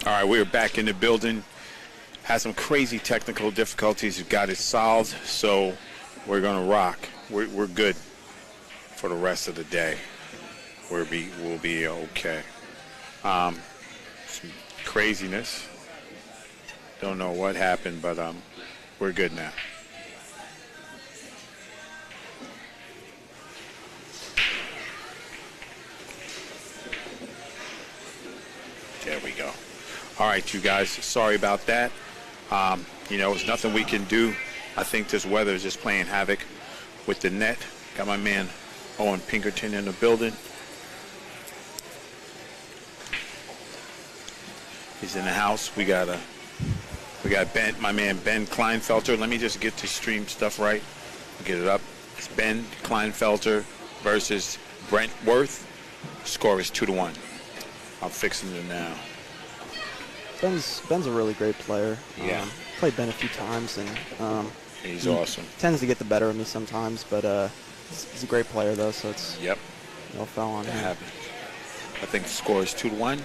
All right, we're back in the building. Had some crazy technical difficulties. Got it solved, so we're gonna rock. We're good for the rest of the day. We'll be okay. Some craziness. Don't know what happened, but we're good now. There we go. All right, you guys, sorry about that. There's nothing we can do. I think this weather is just playing havoc with the net. Got my man Owen Pinkerton in the building. He's in the house. We got Ben, my man Ben Kleinfelter. Let me just get the stream stuff right. Get it up. It's Ben Kleinfelter versus Brent Worth. Score is 2-1. I'm fixing it now. Ben's a really great player. Yeah. Played Ben a few times, and he's he awesome. Tends to get the better of me sometimes, but he's a great player though, so it's no foul on him. I think the score is 2-1,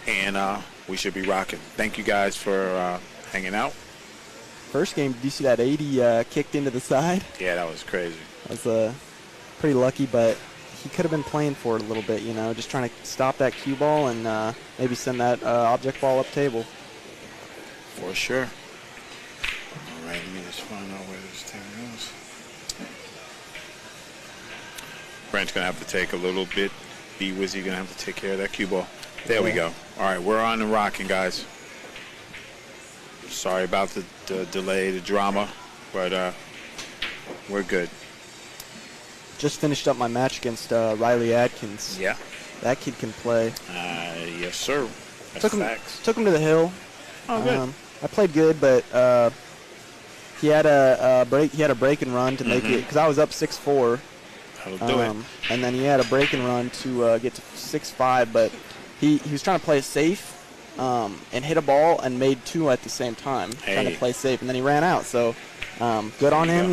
and we should be rocking. Thank you guys for hanging out. First game, did you see that 80 kicked into the side? Yeah, that was crazy. That was pretty lucky, but he could have been playing for it a little bit, just trying to stop that cue ball and maybe send that object ball up table. For sure. All right, let me just find out where this thing goes. Brent's going to have to take a little bit. B-Wizzy going to have to take care of that cue ball. There we go. All right, we're on and rocking, guys. Sorry about the delay, the drama, but we're good. Just finished up my match against Riley Adkins. Yeah. That kid can play. Yes, sir. That's facts. Took him to the hill. Oh, good. I played good, but he had a break. He had a break and run to make it because I was up 6-4. That'll do it. And then he had a break and run to get to 6-5, but he was trying to play it safe and hit a ball and made two at the same time, trying to play safe, and then he ran out. So good on him.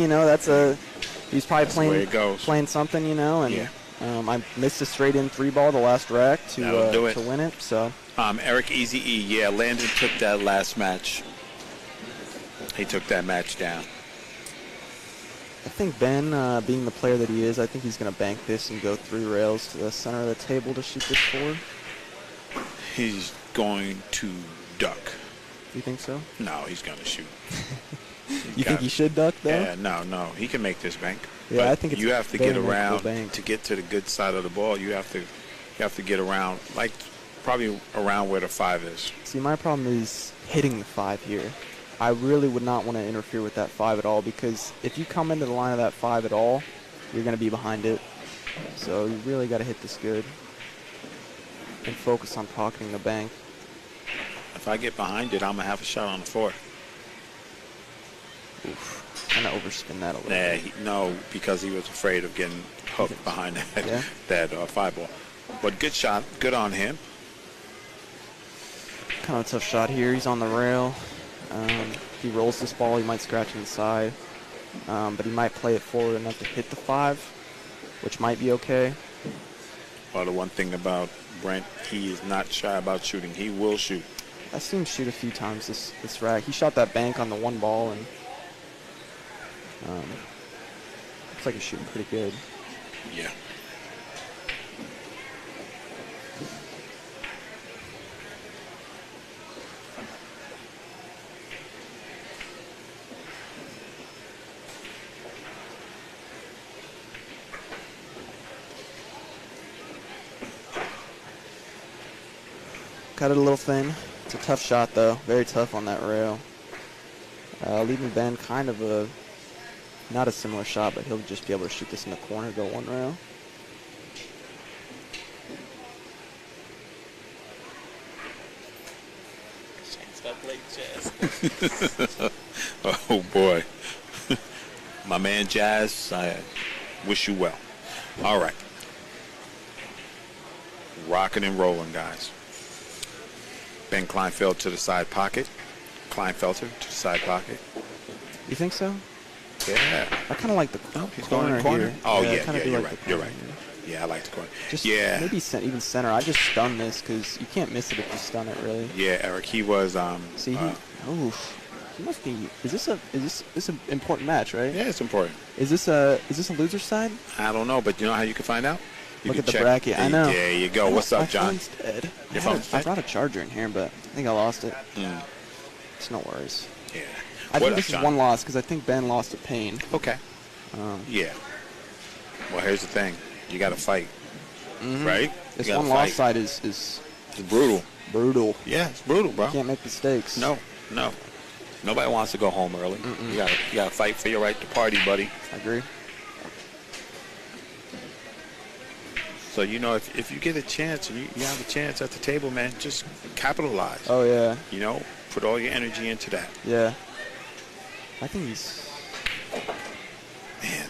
He's probably playing something, and I missed a straight-in 3-ball the last rack to win it. So Eric Easy E, Landon took that last match. He took that match down. I think Ben, being the player that he is, I think he's going to bank this and go 3 rails to the center of the table to shoot this 4. He's going to duck. You think so? No, he's going to shoot. You think he should duck, though? Yeah, no. He can make this bank. Yeah, but I think it's you have to get around bank. to get to the good side of the ball. You have to get around, like probably around where the 5 is. See, my problem is hitting the 5 here. I really would not want to interfere with that 5 at all, because if you come into the line of that 5 at all, you're going to be behind it. So you really got to hit this good and focus on pocketing the bank. If I get behind it, I'm going to have a shot on the 4. Oof. Kind of overspin that a little bit. No, because he was afraid of getting hooked behind that 5 ball. But good shot. Good on him. Kind of a tough shot here. He's on the rail. If he rolls this ball, he might scratch inside. But he might play it forward enough to hit the 5, which might be okay. Well, the one thing about Brent, he is not shy about shooting. He will shoot. I've seen him shoot a few times this rack. He shot that bank on the 1 ball, and looks like he's shooting pretty good. Yeah. Cut it a little thin. It's a tough shot, though. Very tough on that rail. Leaving Ben kind of not a similar shot, but he'll just be able to shoot this in the corner, go 1 rail. Oh, boy. My man Jazz, I wish you well. All right. Rocking and rolling, guys. Ben Kleinfelter to the side pocket. Kleinfelter to the side pocket. You think so? Yeah. I kind of like the he's going in the corner. Here. Oh, yeah, you're right. You're right. Yeah, I like the corner. Just Yeah. maybe even center. I just stun this because you can't miss it if you stun it, really. Yeah, Eric, he was. See, he must be. Is this an important match, right? Yeah, it's important. Is this a loser side? I don't know, but you know how you can find out? You Look can at the check. bracket. I know. There you go. What's up, My John? phone's dead. Your phone's I dead? brought a charger in here, but I think I lost it. Mm. It's no worries. Yeah. I What think up, this is John? one loss because I think Ben lost to Payne. Okay. Yeah. Well, here's the thing. You got to fight, right? This You gotta one loss fight. side is It's brutal. brutal. Yeah, it's brutal, bro. You can't make mistakes. No. Nobody wants to go home early. You gotta fight for your right to party, buddy. I agree. So, you know, if you get a chance and you have a chance at the table, man, just capitalize. Oh yeah, You know, put all your energy into that. yeah. I think he's. Man.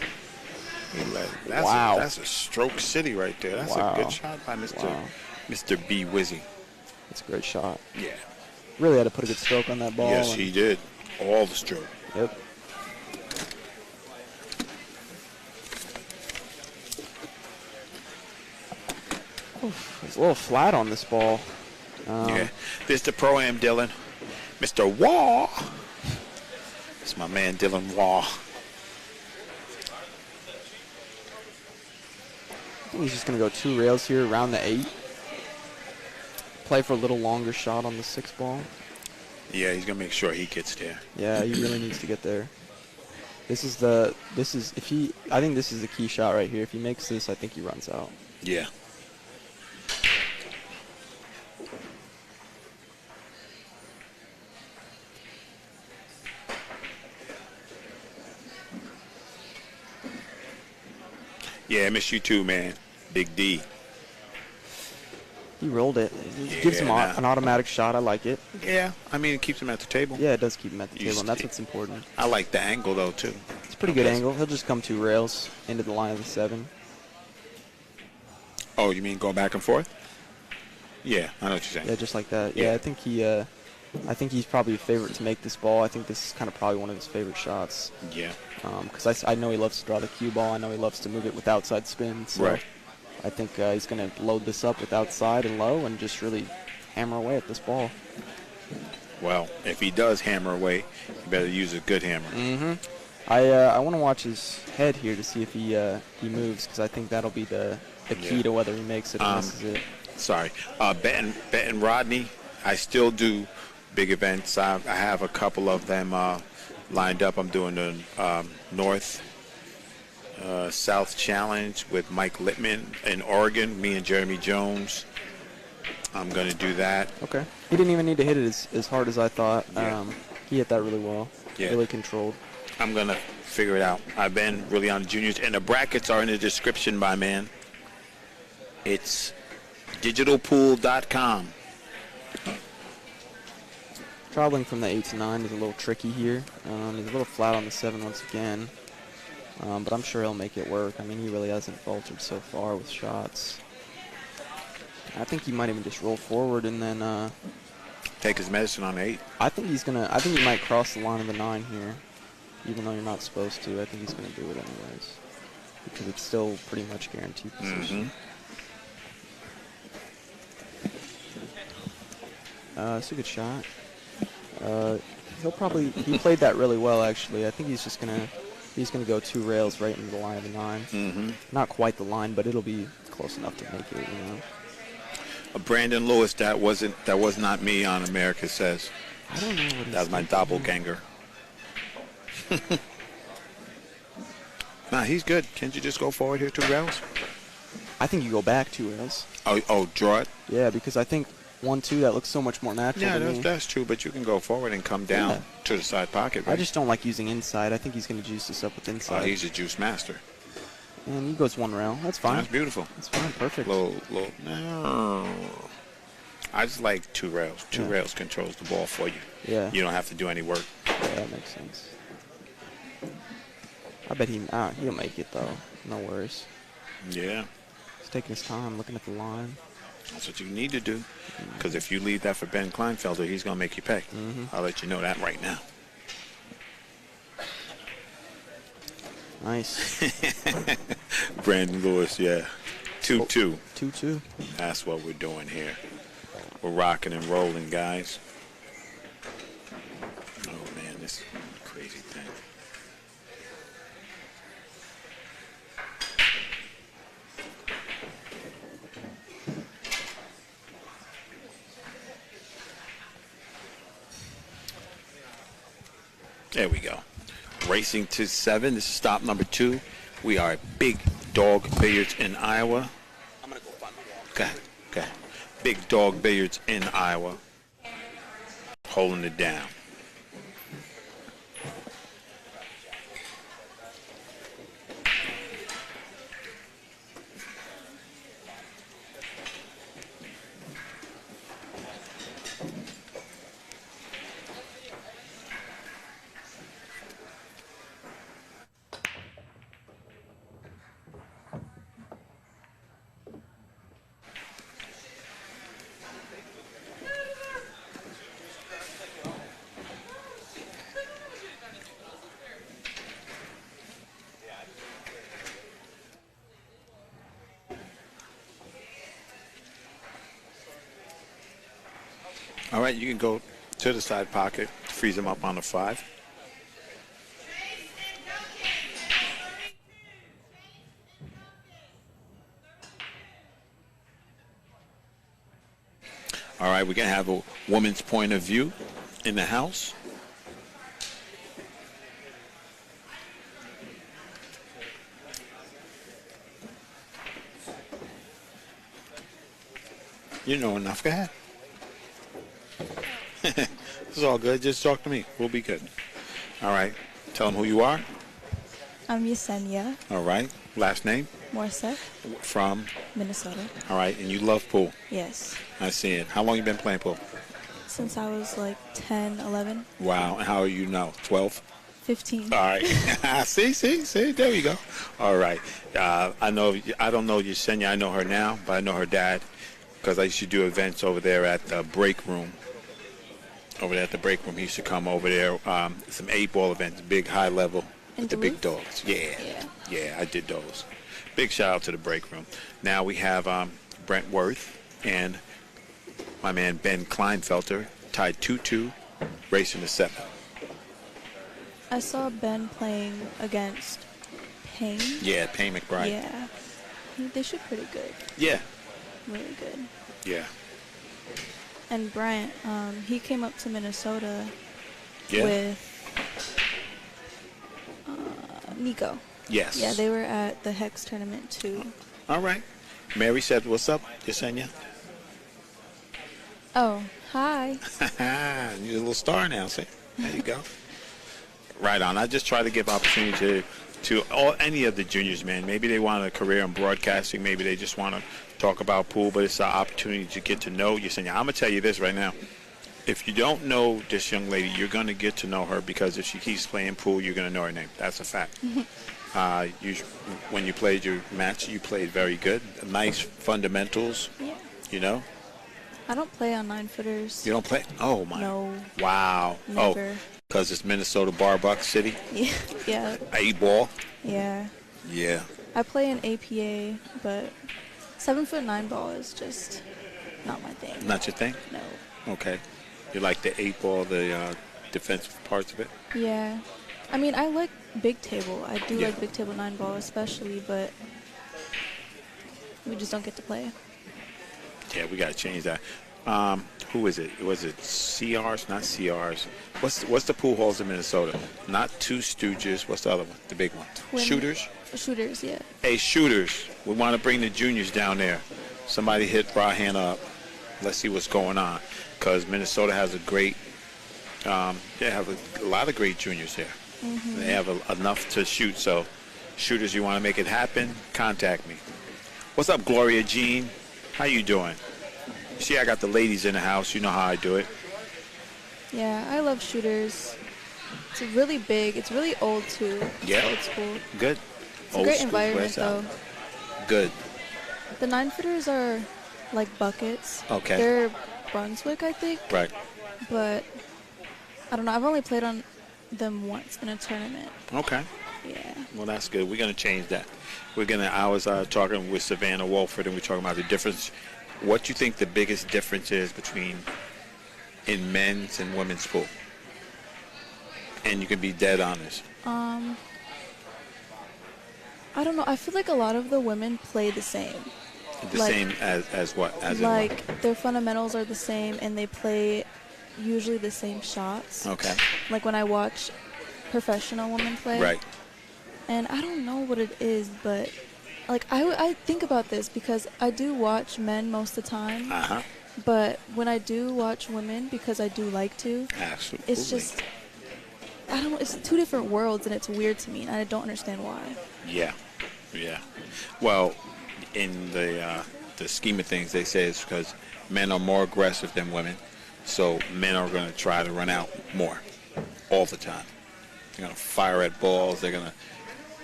Wow. That's a stroke city right there. That's Wow. a good shot by Mr. Wow. Mr. B. Wizzy. It's a great shot. Yeah. Really had to put a good stroke on that ball. Yes, and- he did. All the stroke. Yep. Oof, it's a little flat on this ball. Yeah. This the Pro-Am Dylan. Mr. Wall. It's my man Dylan Wall. I think he's just going to go 2 rails here around the 8. Play for a little longer shot on the 6 ball. Yeah, he's gonna make sure he gets there. Yeah, he really needs to get there. I think this is the key shot right here. If he makes this, I think he runs out. Yeah. Yeah, I miss you too, man. Big D. He rolled it. It gives him Yeah, an automatic shot. I like it. Yeah, I mean, it keeps him at the table. Yeah, it does keep him at the You table, and that's stay- what's important. I like the angle, though, too. It's a pretty good Yes. angle. He'll just come 2 rails into the line of the 7. Oh, you mean go back and forth? Yeah, I know what you're saying. Yeah, just like that. Yeah. Yeah, I think he's probably a favorite to make this ball. I think this is kind of probably one of his favorite shots. Yeah. Because I know he loves to draw the cue ball. I know he loves to move it with outside spin. So Right. I think he's going to load this up with outside and low and just really hammer away at this ball. Well, if he does hammer away, you better use a good hammer. I want to watch his head here to see if he moves, because I think that'll be the key Yeah. to whether he makes it or misses it. Sorry. Benton Rodney, I still do big events. I have a couple of them lined up. I'm doing the North South Challenge with Mike Littman in Oregon, me and Jeremy Jones. I'm going to do that. Okay. He didn't even need to hit it as hard as I thought. Yeah. He hit that really well. Yeah. Really controlled. I'm going to figure it out. I've been really on the juniors, and the brackets are in the description, my man. It's digitalpool.com. Traveling from the 8 to 9 is a little tricky here. He's a little flat on the 7 once again. But I'm sure he'll make it work. I mean, he really hasn't faltered so far with shots. I think he might even just roll forward and then Take his medicine on 8. I think he might cross the line of the 9 here. Even though you're not supposed to, I think he's going to do it anyways. Because it's still pretty much guaranteed position. It's a good shot. He played that really well, actually. I think he's just gonna go 2 rails right into the line of the 9. Not quite the line, but it'll be close enough to make it, you know. Brandon Lewis, that was not me on America Says. I don't know what he's That was my thinking. doppelganger. Nah, he's good. Can't you just go forward here 2 rails? I think you go back 2 rails. Oh, draw it? Yeah, because I think 1-2, that looks so much more natural Yeah, to me. that's true, but you can go forward and come down Yeah. to the side pocket, right? I just don't like using inside. I think he's going to juice this up with inside. He's a juice master. And he goes 1 rail. That's fine. That's beautiful. That's fine. Perfect. No. I just like 2 rails. 2 Yeah. rails controls the ball for you. Yeah. You don't have to do any work. Yeah, that makes sense. I bet he'll make it, though. No worries. Yeah, He's taking his time, looking at the line. that's what you need to do. Because if you leave that for Ben Kleinfelter, he's going to make you pay. I'll let you know that right now. Nice. Brandon Lewis, yeah. 2-2. 2-2. That's what we're doing here. We're rocking and rolling, guys. Oh, man, this crazy thing. There we go. Racing to 7. This is stop number 2. We are at Big Dog Billiards in Iowa. I'm going to go find my wall. Okay. Big Dog Billiards in Iowa. Holding it down. All right, you can go to the side pocket, freeze them up on the 5. All right, we're going to have a woman's point of view in the house. You know enough. Go ahead. This is all good. Just talk to me. We'll be good. All right. Tell them who you are. I'm Yesenia All right. Last name? Morse, From? Minnesota. All right. And you love pool. Yes. I see it. How long you been playing pool? Since I was like 10, 11, Wow. And how are you now? 12? 15. All right. see. There we go. All right. I don't know Yesenia. I know her now, but I know her dad because I used to do events over there at the break room. Over there at the break room, he used to come over there. Some 8-ball events, big high level with the big dogs. Yeah, I did those. Big shout out to the break room. Now we have Brent Worth and my man Ben Kleinfelter tied 2-2, racing to 7. I saw Ben playing against Payne. Yeah, Payne McBride. Yeah. They shoot pretty good. Yeah. Really good. Yeah. And Brent, he came up to Minnesota Yeah. with Nico. Yes. Yeah, they were at the Hex tournament too. All right. Mary said, "What's up, Yesenia?" Oh, hi. You're a little star now, see? There you go. Right on. I just try to give opportunity to any of the juniors, man. Maybe they want a career in broadcasting. Maybe they just want to talk about pool, but it's an opportunity to get to know Yesenia. I'm going to tell you this right now. If you don't know this young lady, you're going to get to know her because if she keeps playing pool, you're going to know her name. That's a fact. When you played your match, you played very good. Nice fundamentals, Yeah. you know. I don't play on 9-footers. You don't play? Oh, my. No. Wow. Never. Oh, because it's Minnesota Barbuck City? Yeah. 8-ball? Yeah. Yeah. I play in APA, but 7-foot 9-ball is just not my thing. Not your thing? No. Okay. You like the 8-ball, the defensive parts of it? Yeah. I mean, I like big table. I do Yeah. like big table 9-ball especially, but we just don't get to play. Yeah, we got to change that. Who is it? Was it CRs? Not CRs. What's the pool halls in Minnesota? Not Two Stooges. What's the other one? The big one? Shooters? Shooters, yeah. Hey, Shooters. We want to bring the juniors down there. Somebody hit Rahan up. Let's see what's going on. Because Minnesota has a great, they have a lot of great juniors here. Mm-hmm. They have enough to shoot. So, Shooters, you want to make it happen? Contact me. What's up, Gloria Jean? How you doing? See, I got the ladies in the house. You know how I do it. Yeah, I love shooters. It's really big. It's really old, too. It's Yeah. old school. Good. It's a great environment, though. Good. The 9-footers are like buckets. Okay. They're Brunswick, I think. Right. But I don't know. I've only played on them once in a tournament. Okay. Yeah. Well, that's good. We're going to change that. I was talking with Savannah Wolford, and we're talking about the difference. What do you think the biggest difference is between in men's and women's pool? And you can be dead honest. I don't know. I feel like a lot of the women play the same. The same as what? As like their fundamentals are the same, and they play usually the same shots. Okay. Like when I watch professional women play. Right. And I don't know what it is, but like I think about this because I do watch men most of the time. Uh-huh. But when I do watch women, because I do like to, Absolutely. it's just, I don't know, it's two different worlds, and it's weird to me, and I don't understand why. Yeah. Well, in the scheme of things, they say it's because men are more aggressive than women, so men are going to try to run out more all the time. They're going to fire at balls. They're going to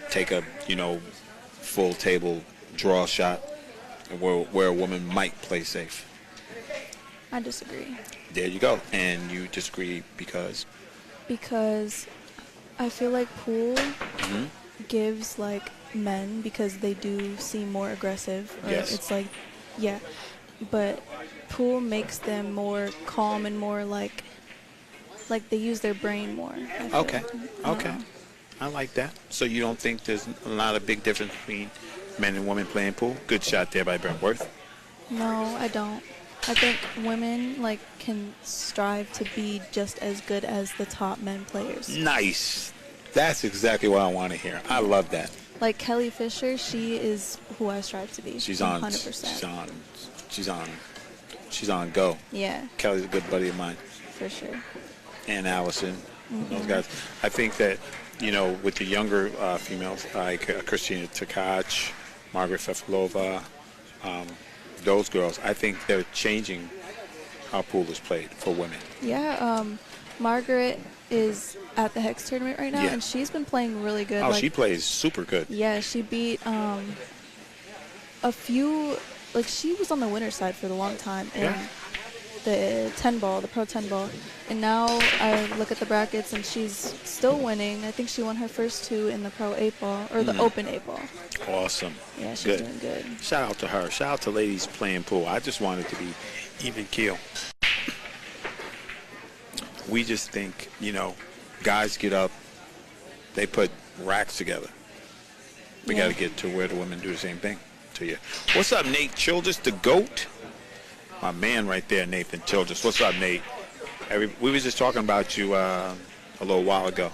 take a full table draw shot, where a woman might play safe. I disagree. There you go. And you disagree because? Because I feel like pool gives like men, because they do seem more aggressive. Or Yes. It's like, yeah. But pool makes them more calm and more like they use their brain more. I feel. Okay. I like that. So you don't think there's a lot of big difference between men and women playing pool? Good shot there by Brent. No, I don't. I think women can strive to be just as good as the top men players. Nice. That's exactly what I want to hear. I love that. Like Kelly Fisher, she is who I strive to be. She's on 100%. She's on go. Yeah. Kelly's a good buddy of mine. For sure. And Allison, those guys. I think that, with the younger females, like Christina Tkach, Margaret Fefilova, those girls, I think they're changing how pool is played for women. Yeah, Margaret is at the Hex tournament right now, Yeah. and she's been playing really good. Oh, she plays super good. Yeah, she beat a few, she was on the winner's side for a long time in the 10 ball, the pro 10 ball. And now I look at the brackets, and she's still winning. I think she won her first two in the pro 8 ball, or the open 8 ball. Awesome. Yeah, she's Good. doing good. Shout out to her. Shout out to ladies playing pool. I just want it to be even keel. We just think, guys get up, they put racks together. We got to get to where the women do the same thing to you. What's up, Nate Childress, the GOAT? My man right there, Nathan Childress. What's up, Nate? We was just talking about you a little while ago.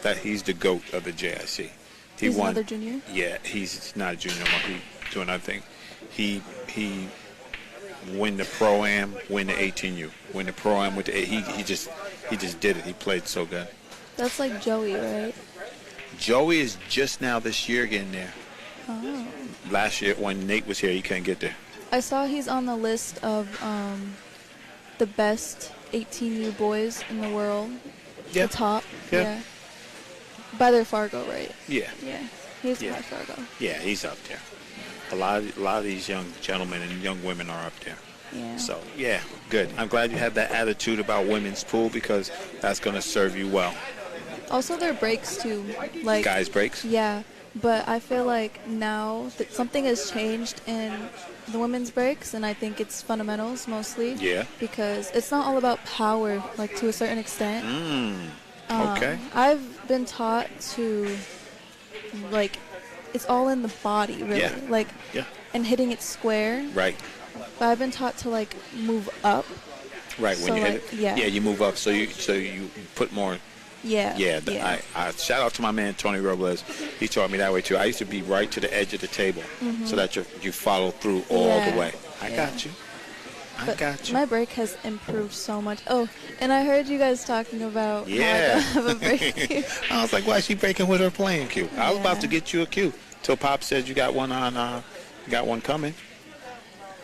That he's the GOAT of the JIC. He's another junior? Yeah, he's not a junior anymore. He's doing another thing. He win the Pro-Am, win the 18U. Win the Pro-Am with the he just did it. He played so good. That's like Joey, right? Joey is just now this year getting there. Oh. Last year when Nate was here, he couldn't get there. I saw he's on the list of the best 18U boys in the world. Yeah. The top. Yeah. By their Fargo, right? Yeah. Yeah. He's Yeah. by Fargo. Yeah, he's up there. A lot of these young gentlemen and young women are up there. Yeah. So, yeah, good. I'm glad you have that attitude about women's pool, because that's going to serve you well. Also, their breaks, too. Like Guys' breaks? Yeah. But I feel like now that something has changed in the women's breaks, and I think it's fundamentals mostly. Yeah. Because it's not all about power, to a certain extent. Okay. I've been taught to, it's all in the body, really. Yeah. And hitting it square. Right. But I've been taught to, move up. Right. When So, you hit it. yeah. Yeah, you move up, so you put more. Yeah. Yeah. I shout out to my man Tony Robles. He taught me that way too. I used to be right to the edge of the table, so that you follow through all the way. I got you. I got you. My break has improved so much. Oh, and I heard you guys talking about how I Yeah. don't have a break. I was like, why is she breaking with her playing cue? I was about Yeah. to get you a cue till Pop said you got one on. You got one coming.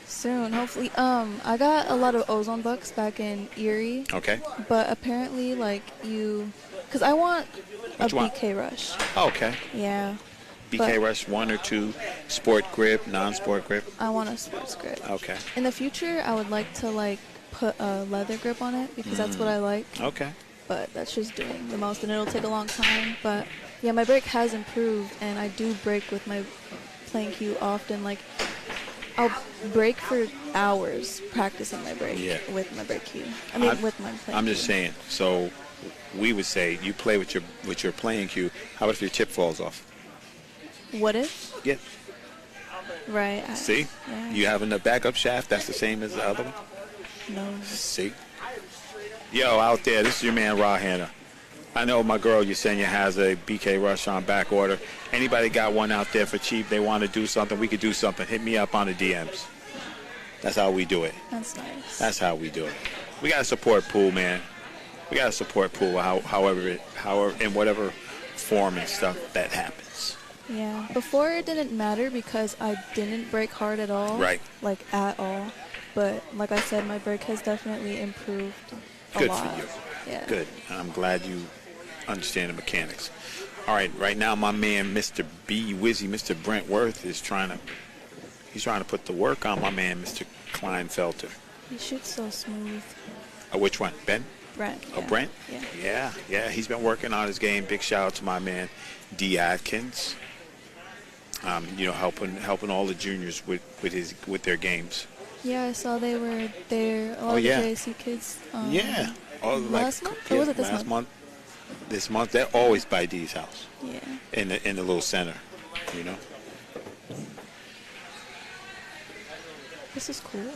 Soon, hopefully. I got a lot of ozone bucks back in Erie, Okay. but apparently, because I want What a you want? BK rush. Okay. Yeah, BK But- Rush 1 or 2, sport grip, non-sport grip. I want a sports grip. Okay. In the future, I would like to put a leather grip on it because that's what I like. Okay. But that's just doing the most, and it'll take a long time. But Yeah, my break has improved, and I do break with my playing cue often. Like, I'll break for hours practicing my break with my break cue. I mean, with my playing I'm cue. just saying. So we would say you play with your playing cue. How about if your chip falls off? What if? Yeah. Right. See? Yeah. You having the backup shaft, that's the same as the other one? No. See? Yo, out there, this is your man, Raw Hanna. I know my girl Yesenia has a BK Rush on back order. Anybody got one out there for cheap? They want to do something? We could do something. Hit me up on the DMs. That's how we do it. That's nice. That's how we do it. We got to support pool, man. We got to support pool however, in whatever form and stuff that happens. Yeah. Before it didn't matter because I didn't break hard at all. Right. Like, at all. But like I said, my break has definitely improved a lot. Good for you. Yeah. Good. I'm glad you understand the mechanics. All right, right now my man, Mr. B Wizzy, Mr. Brent Worth is trying to put the work on my man, Mr. Kleinfelter. He shoots so smooth. Which one? Ben? Brent. Oh, Yeah. Brent? Yeah. Yeah. He's been working on his game. Big shout out to my man, D. Atkins. Helping all the juniors with their games. Yeah, I saw they were there. A lot of the JIC kids. Yeah. Last month? Or was it this last month? This month, they're always by D's house. Yeah. In the little center, you know. This is cool.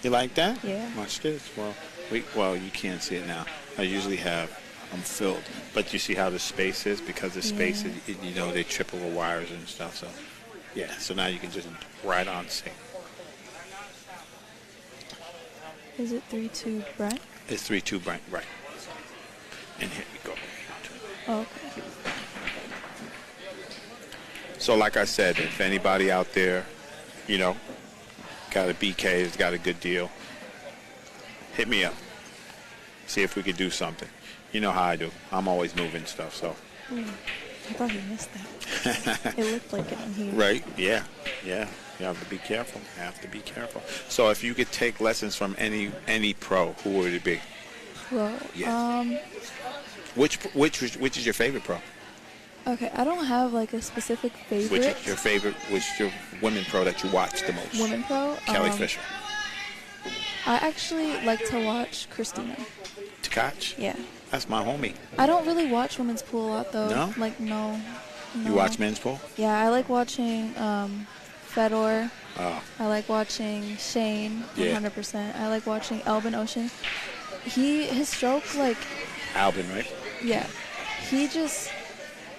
You like that? Yeah. Watch this. Well, you can't see it now. I usually I'm filled, but you see how the space is because the space is, they trip over wires and stuff. So, yeah. So now you can just right on see. Is it 3-2 Brent? It's 3-2 Brent, right? And here we go. Oh, okay. So, like I said, if anybody out there, got a BK, has got a good deal, hit me up. See if we could do something. You know how I do. I'm always moving stuff, so. I thought he missed that. It looked like it on here. Right, yeah. You have to be careful. So if you could take lessons from any pro, who would it be? Well, Yes. Which is your favorite pro? okay, I don't have like a specific favorite. Which is your women pro that you watch the most? Women pro? Kelly Fisher. I actually like to watch Christina. Tkach? Yeah. That's my homie. I don't really watch women's pool a lot though. No? Like, no. You watch men's pool? Yeah, I like watching Fedor. Oh. I like watching Shane, Yeah. 100%. I like watching Albin Ocean. His stroke, like, Albin, right? yeah, he just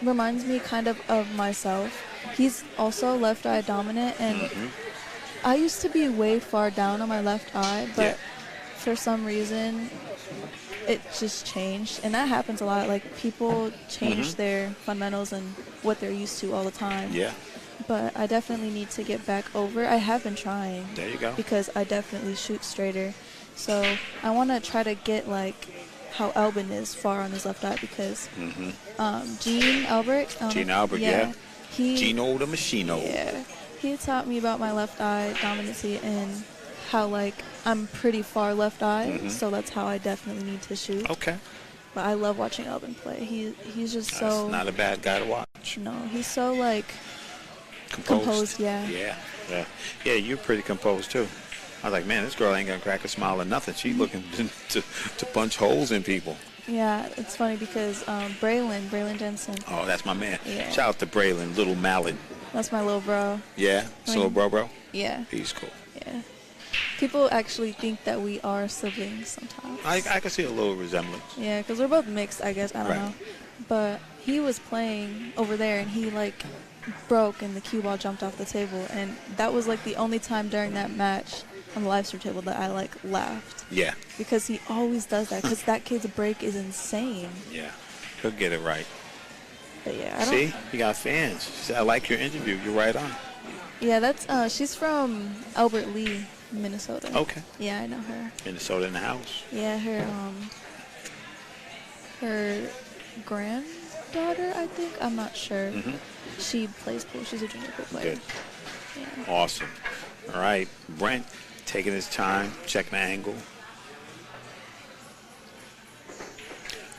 reminds me kind of myself. He's also left eye dominant, and I used to be way far down on my left eye, but for some reason it just changed, and that happens a lot. Like, people change their fundamentals and what they're used to all the time. Yeah. But I definitely need to get back over. I have been trying. There you go. Because I definitely shoot straighter. So I want to try to get like how Albin is far on his left eye because Gene Albert. Gene Albert, yeah. Gino the Machino. Yeah. He taught me about my left eye dominancy and how like I'm pretty far left eye. So that's how I definitely need to shoot. Okay. But I love watching Albin play. He's just That's so. not a bad guy to watch. No, he's so like. Composed. Yeah. Yeah, you're pretty composed too. I was like, man, this girl ain't gonna crack a smile or nothing. She's looking to punch holes in people. Yeah, it's funny because Braylon Jensen. Oh, that's my man. Yeah. Shout out to Braylon, little Mallet. That's my little bro. Yeah, little bro. Yeah. He's cool. Yeah. People actually think that we are siblings sometimes. I can see a little resemblance. Yeah, because we're both mixed, I guess. I don't know. But he was playing over there, and he like broke, and the cue ball jumped off the table, and that was like the only time during that match on the live stream table that I like laughed. Yeah. Because he always does that. Because that kid's break is insane. Yeah. He'll get it right. But yeah, I don't. See, you got fans. She said, I like your interview. You're right on. Yeah, that's she's from Albert Lee, Minnesota. Okay. Yeah, I know her. Minnesota in the house. Yeah, her granddaughter, I think. I'm not sure. She plays pool. She's a junior pool player. Good. Yeah. Awesome. All right, Brent taking his time, checking the angle.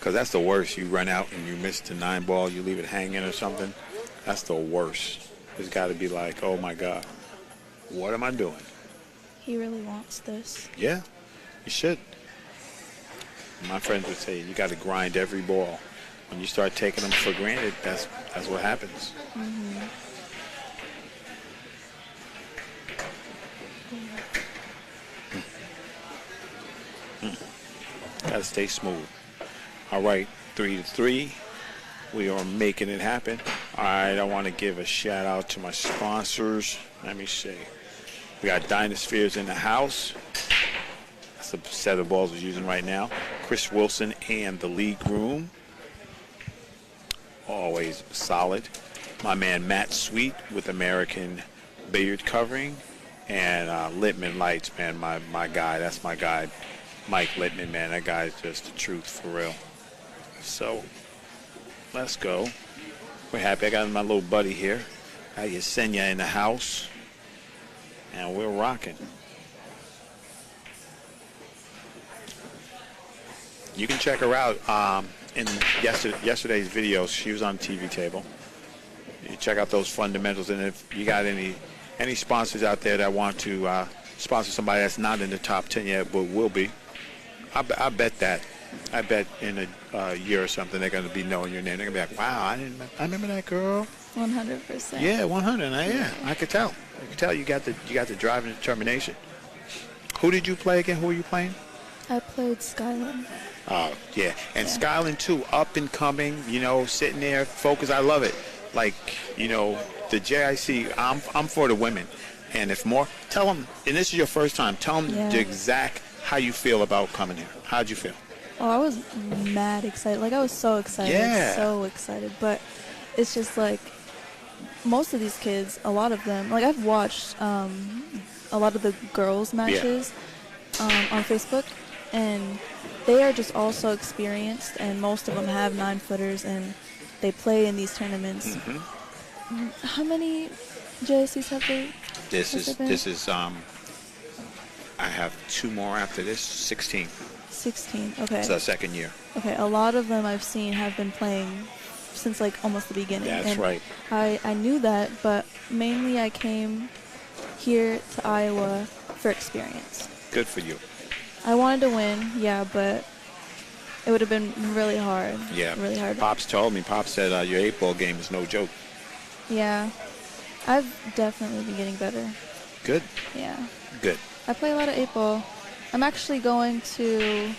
Because that's the worst. You run out and you miss the 9-ball, you leave it hanging or something. That's the worst. It's got to be like, oh my God, what am I doing? He really wants this. Yeah, you should. My friends would say you got to grind every ball. When you start taking them for granted, that's what happens. Mm-hmm. Got to stay smooth. All right, 3-3. We are making it happen. All right, I want to give a shout out to my sponsors. Let me see. We got Dynaspheres in the house. That's the set of balls we're using right now. Chris Wilson and the League Room. Always solid. My man Matt Sweet with American Billiard Covering. And Littman Lights, man, my guy. That's my guy. Mike Littman, man. That guy's just the truth for real. So, let's go. We're happy. I got my little buddy here. Got Yesenia in the house. And we're rocking. You can check her out in yesterday's videos. She was on the TV table. You check out those fundamentals. And if you got any sponsors out there that want to sponsor somebody that's not in the top 10 yet, but will be, I bet that. I bet in a year or something they're going to be knowing your name. They're going to be like, wow, I remember that girl. 100%. Yeah, 100. Yeah, I could tell. I could tell you got the drive and determination. Who did you play again? Who were you playing? I played Skyline. Oh, yeah. And Skyline, too, up and coming, sitting there, focused. I love it. Like, the JIC, I'm for the women. And if more, tell them, and this is your first time, tell them the exact how you feel about coming here. How'd you feel? Oh, I was mad excited. Like, I was so excited. Yeah. So excited. But it's just like, most of these kids, a lot of them, like, I've watched a lot of the girls' matches on Facebook, and they are just all so experienced, and most of them have 9-footers, and they play in these tournaments. Mm-hmm. How many JICs have they? This is I have 2 more after this, 16. 16, okay. It's the second year. Okay, a lot of them I've seen have been playing since like almost the beginning. That's and right. I knew that, but mainly I came here to Iowa for experience. Good for you. I wanted to win, yeah, but it would have been really hard. Yeah. Really hard. Pops told me, Pops said your 8-ball game is no joke. Yeah. I've definitely been getting better. Good. Yeah. Good. I play a lot of 8-ball. I'm actually going to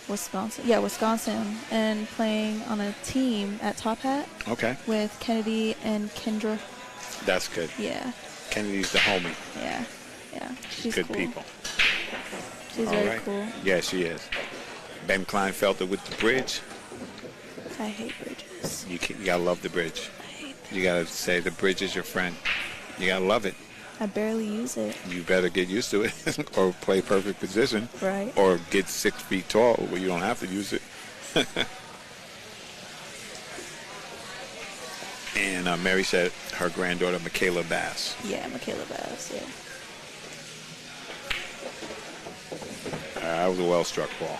Wisconsin. Yeah, Wisconsin, and playing on a team at Top Hat. Okay. With Kennedy and Kendra. That's good. Yeah. Kennedy's the homie. Yeah. Yeah. She's good cool. people. She's very cool. Yeah, she is. Ben Kleinfelter with the bridge. I hate bridges. You gotta love the bridge. I hate them. You gotta say the bridge is your friend. You gotta love it. I barely use it. You better get used to it, or play perfect position, Right. or get 6 feet tall where you don't have to use it. And Mary said her granddaughter Michaela Bass. Yeah, Michaela Bass. Yeah. That was a well-struck ball.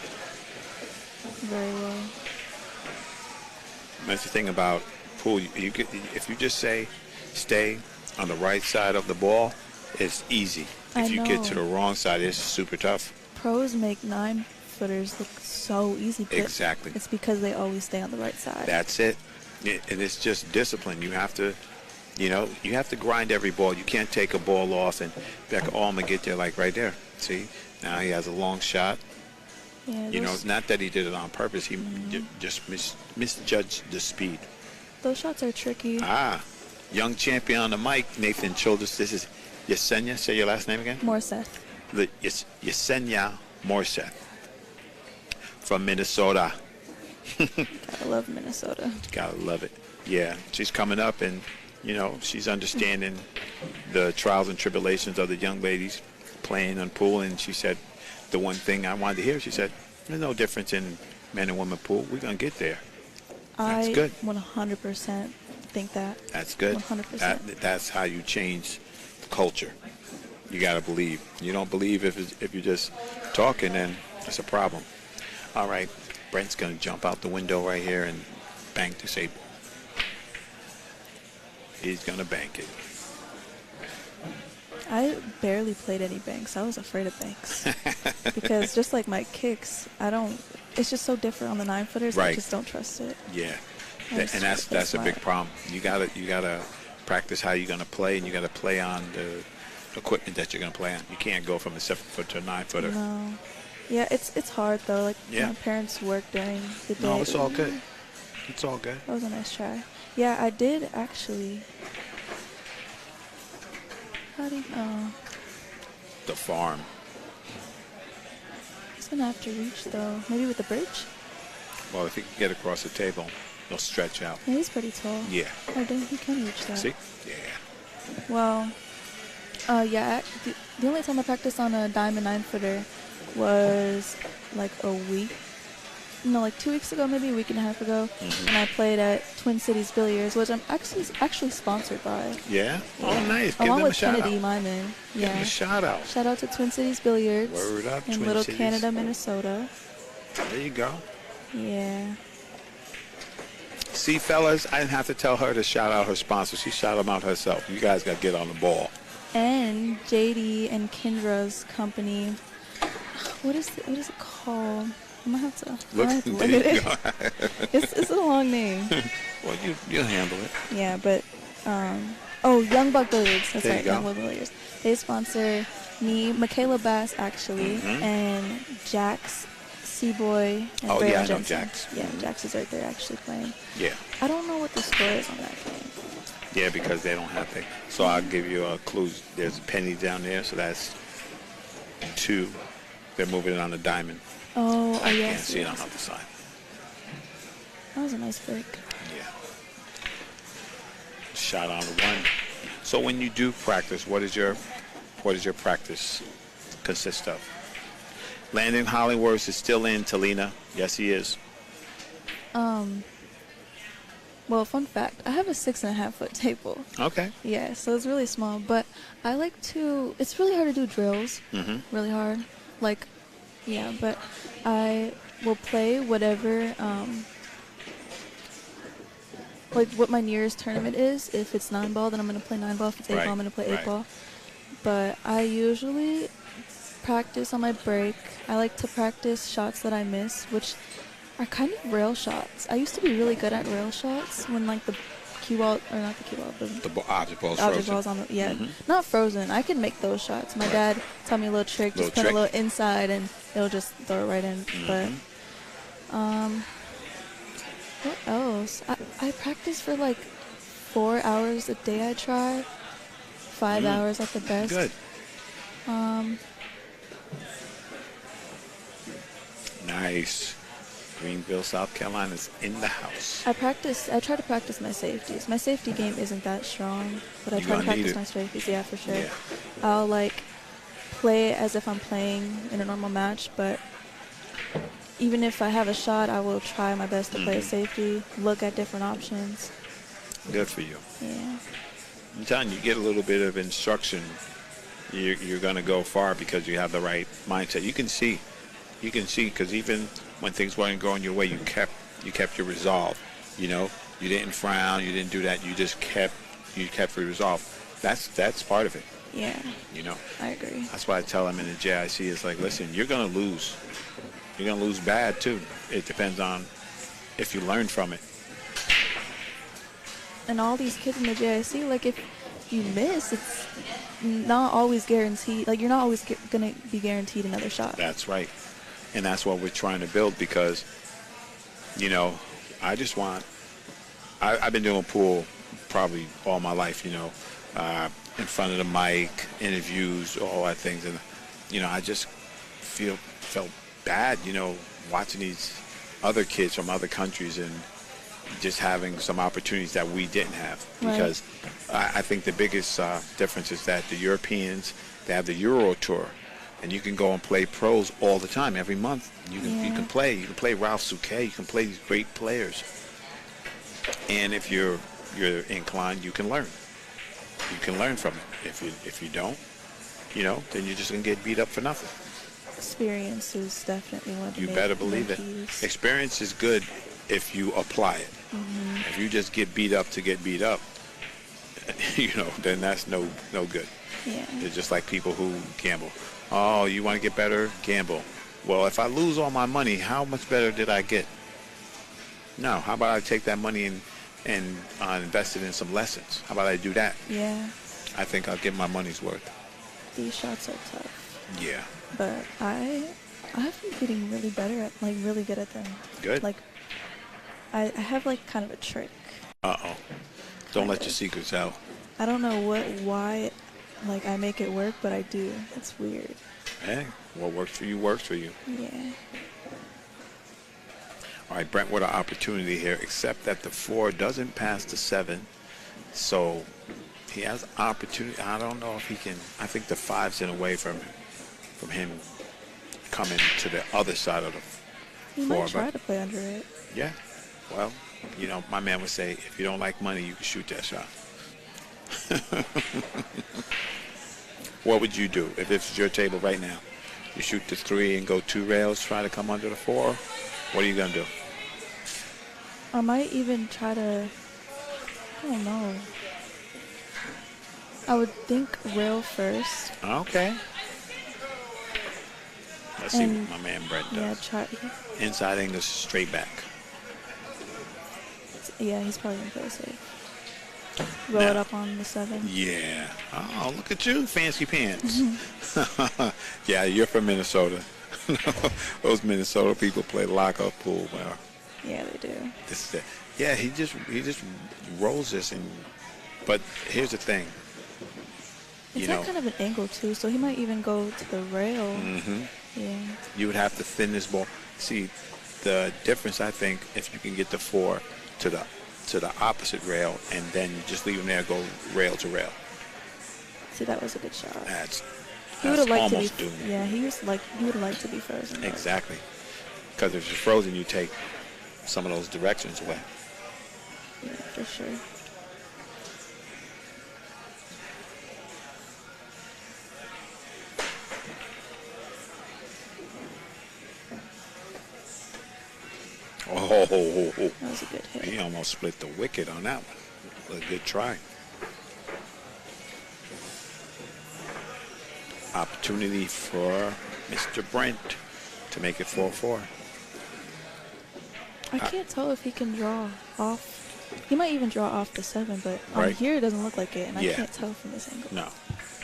Very well. That's the thing about pool. If you just say stay on the right side of the ball, it's easy. If you get to the wrong side, it's super tough. Pros make 9-footers look so easy. But Exactly. It's because they always stay on the right side. That's it. And it's just discipline. You have to, you have to grind every ball. You can't take a ball off and be like, oh, I'm going to get there like right there. See? Now he has a long shot. Yeah, Not that he did it on purpose. He just misjudged the speed. those shots are tricky. Young champion on the mic, Nathan Childress. This is Yesenia. Say your last name again. Morseth. Yesenia Morseth from Minnesota. Gotta love Minnesota. Gotta love it. Yeah, she's coming up, and she's understanding the trials and tribulations of the young ladies playing on pool. And she said, the one thing I wanted to hear, she said, there's no difference in men and women pool. We're gonna get there. That's good. 100% think that. That's good. 100%. That's how you change culture. You got to believe. You don't believe if you're just talking, then it's a problem. All right. Brent's going to jump out the window right here and bank this 8 ball. He's going to bank it. I barely played any banks. I was afraid of banks because just like my kicks, it's just so different on the 9-footers. Right. I just don't trust it. Yeah. And that's a big problem. You gotta practice how you're gonna play, and you gotta play on the equipment that you're gonna play on. You can't go from a 7-foot to a 9-footer. No. Yeah, it's hard though. Like Yeah. my parents work during the day. No, it's all good. It's all good. That was a nice try. Yeah, I did actually. How do you know? The farm. He's gonna have to reach though. Maybe with the bridge. Well, if he can get across the table, he'll stretch out. Yeah, he's pretty tall. Yeah. Oh, dang, he can reach that. See? Yeah. Well, yeah. The only time I practiced on a diamond 9-footer was like a week. No, like 2 weeks ago, maybe a week and a half ago, and I played at Twin Cities Billiards, which I'm actually sponsored by. Yeah? Oh, nice. Give Along them a with shout Kennedy out. Myman. Give them Yeah. a shout out. Shout out to Twin Cities Billiards Word up, in Twin Little Cities. Canada, Minnesota. There you go. Yeah. See, fellas, I didn't have to tell her to shout out her sponsor. She shouted them out herself. You guys got to get on the ball. And JD and Kendra's company. What is it called? I'm gonna have to look at it. It's a long name. Well, you'll handle it. Yeah, but Young Buck Billiards. That's There right, you go. Young Buck Billiards. They sponsor me, Michaela Bass actually, and Jax, Seaboy, and Oh, Braylon yeah, I know Jensen. Jax. Yeah, Jax is right there actually playing. Yeah. I don't know what the score is on that game. Yeah, because they don't have to. So I'll give you a clue. There's a penny down there, so that's 2. They're moving it on the diamond. Oh, I yes. can't see it on yes. the other side. That was a nice break. Yeah. Shot on the 1. So when you do practice, what does your practice consist of? Landon Hollingworth is still in Talina. Yes, he is. Well, fun fact, I have a 6.5-foot table. Okay. Yeah, so it's really small, but I like to, it's really hard to do drills. Really hard. Like, yeah, but I will play whatever, like what my nearest tournament is. If it's 9-ball, then I'm going to play 9-ball. If it's 8-ball, I'm going to play 8-ball. But I usually practice on my break. I like to practice shots that I miss, which are kind of rail shots. I used to be really good at rail shots when like the cue ball, or not the cue ball, The object ball's object frozen. balls on the, not frozen. I can make those shots. My dad taught me a little trick, just put a little inside and it'll just throw it right in. But what else? I practice for like 4 hours a day. I try 5 hours at the best. Good. Nice. Greenville, South Carolina is in the house. I try to practice my safeties. My safety game isn't that strong, but I You're try to gonna need practice it. my safeties. Yeah, for sure. Yeah. I'll like play as if I'm playing in a normal match, but even if I have a shot, I will try my best to play a safety, look at different options. Good for you. Yeah. I'm telling you, get a little bit of instruction, you're going to go far because you have the right mindset. You can see because even when things weren't going your way, you kept your resolve. You know, you didn't frown, you didn't do that. You just kept your resolve. That's part of it. Yeah. You know, I agree. that's why I tell them in the JIC is like, listen, you're going to lose. You're going to lose bad too. It depends on if you learn from it. And all these kids in the JIC, like if you miss, it's not always guaranteed. Like you're not always going to be guaranteed another shot. That's right. And that's what we're trying to build because, you know, I've been doing pool probably all my life, you know, in front of the mic, interviews, all that things. And, you know, I just felt bad, you know, watching these other kids from other countries and just having some opportunities that we didn't have. Right. Because I think the biggest difference is that the Europeans, they have the Euro Tour. And you can go and play pros all the time, every month. You can play Ralph Souquet. You can play these great players. And if you're inclined, you can learn. You can learn from it. If you don't, you know, then you're just gonna get beat up for nothing. experience is definitely one of the You main better believe it. keys. Experience is good if you apply it. If you just get beat up to get beat up, then that's no good. Yeah. It's just like people who gamble. Oh, you want to get better? Gamble. Well, if I lose all my money, how much better did I get? No. How about I take that money and invest it in some lessons? How about I do that? Yeah. I think I'll get my money's worth. These shots are tough. Yeah. But I've been getting really better at, like, really good at them. Good. Like, I have, like, kind of a trick. Uh-oh. Don't let Kinda. your secrets out. I don't know why, like, I make it work, but I do. It's weird. Hey, what works for you works for you. Yeah. All right, Brent, what an opportunity here, except that the 4 doesn't pass the 7. So he has opportunity. I don't know if he can. I think the 5's in a way from him coming to the other side of the 4. You might try to play under it. Yeah. Well, my man would say, if you don't like money, you can shoot that shot. What would you do if it's your table right now? You shoot the 3 and go 2 rails, try to come under the 4. What are you going to do? I might even try to, I don't know. I would think rail first. Okay. Let's see what my man Brent does. Yeah, try. Inside English, straight back. Yeah, he's probably going to play safe. Roll it up on the 7. Yeah. Oh, look at you, fancy pants. Yeah, you're from Minnesota. Those Minnesota people play lockup pool. Well, Yeah, they do. this is it. Yeah, he just rolls this, but here's the thing. It's that kind of an angle too, so he might even go to the rail. Yeah. You would have to thin this ball. See, the difference, I think, if you can get the 4 to the opposite rail, and then you just leave him there, go rail to rail. See, that was a good shot. That's He would have liked to almost be. doing it. Yeah, he would have liked to be frozen. but- Exactly. Because if you're frozen, you take some of those directions away. Yeah, for sure. Oh, That was a good hit. he almost split the wicket on that one. A good try. Opportunity for Mr. Brent to make it 4-4. I can't tell if he can draw off. He might even draw off the 7, but on Right. here it doesn't look like it, and Yeah. I can't tell from this angle. No,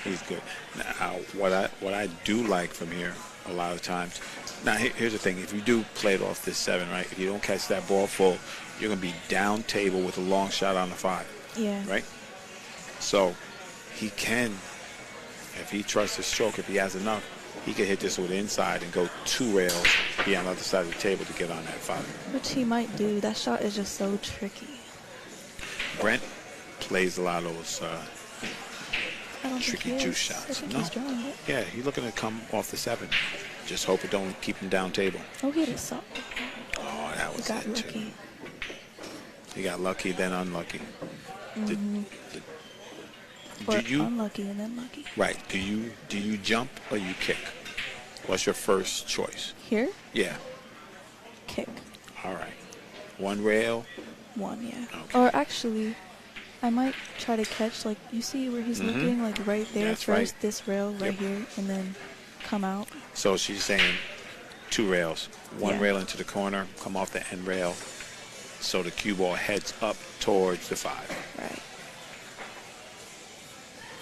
he's good. Now, what I do like from here a lot of times. Now, here's the thing. If you do play it off this 7, right, if you don't catch that ball full, you're going to be down table with a long shot on the 5, Yeah. right? So he can, if he trusts his stroke, if he has enough, he can hit this with the inside and go 2 rails, be on the other side of the table to get on that 5. Which he might do. That shot is just so tricky. Brent plays a lot of those I don't tricky think he juice is. shots. I think No? he's drawing it. Yeah, he's looking to come off the 7. Just hope it don't keep him down table. Oh, he hit a soft. Oh, that He was got it, too. lucky. He got lucky, then unlucky. Or Do you unlucky and then lucky. right? Do you jump or you kick? What's your first choice? Here, Yeah. kick. All right. 1 rail. 1, yeah. Okay. Or actually, I might try to catch, like, you see where he's looking, like, right there That's first, right. this rail right Yep. here, and then come out. So she's saying 2 rails. 1 Yeah. rail into the corner, come off the end rail, so the cue ball heads up towards the 5. Right.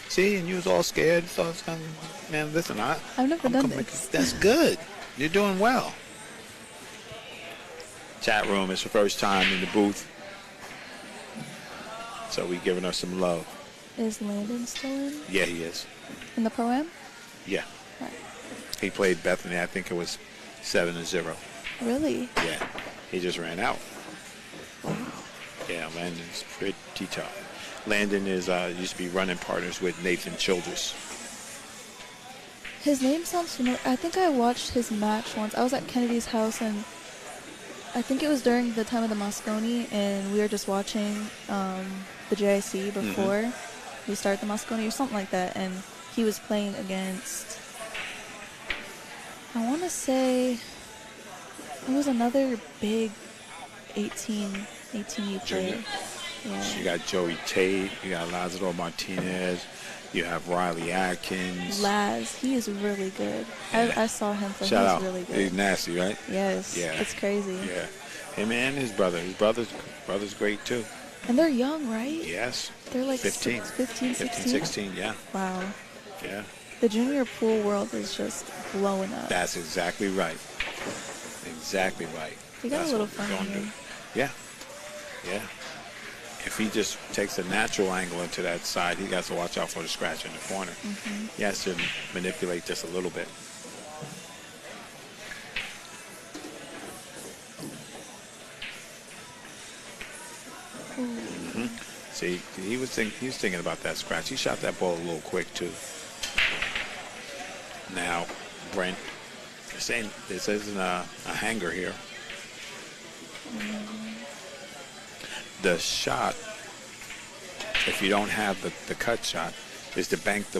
See, and you was all scared. So it's kind of, man, listen, I've never I'm done coming- this. That's good. You're doing well. Chat room, it's the first time in the booth. So we giving her some love. Is Landon still in? Yeah, he is. In the Pro-Am? Yeah. Right. He played Bethany. I think it was 7-0. Really? Yeah. He just ran out. Yeah, Landon's pretty tough. Landon is used to be running partners with Nathan Childress. His name sounds familiar. I think I watched his match once. I was at Kennedy's house, and I think it was during the time of the Moscone, and we were just watching the JIC before we started the Moscone or something like that, and he was playing against, I want to say it was another big 18 player. Junior. Yeah. You got Joey Tate. You got Lazaro Martinez. You have Riley Atkins. Laz, he is really good. Yeah. I saw him play. Shout out. He's really good. He's nasty, right? Yes. Yeah. It's crazy. Yeah. Him and his brother. His brother's great too. And they're young, right? Yes. They're like 15. 15, 16. 16, yeah. Wow. Yeah. The junior pool world is just blowing up. That's exactly right. Exactly right. We got That's a little what we're fun gonna here. do. Yeah. Yeah. If he just takes a natural angle into that side, he got to watch out for the scratch in the corner. He has to manipulate just a little bit. See, he was thinking about that scratch. He shot that ball a little quick too. Now, Brent, this isn't a hanger here. The shot, if you don't have the cut shot, is to bank the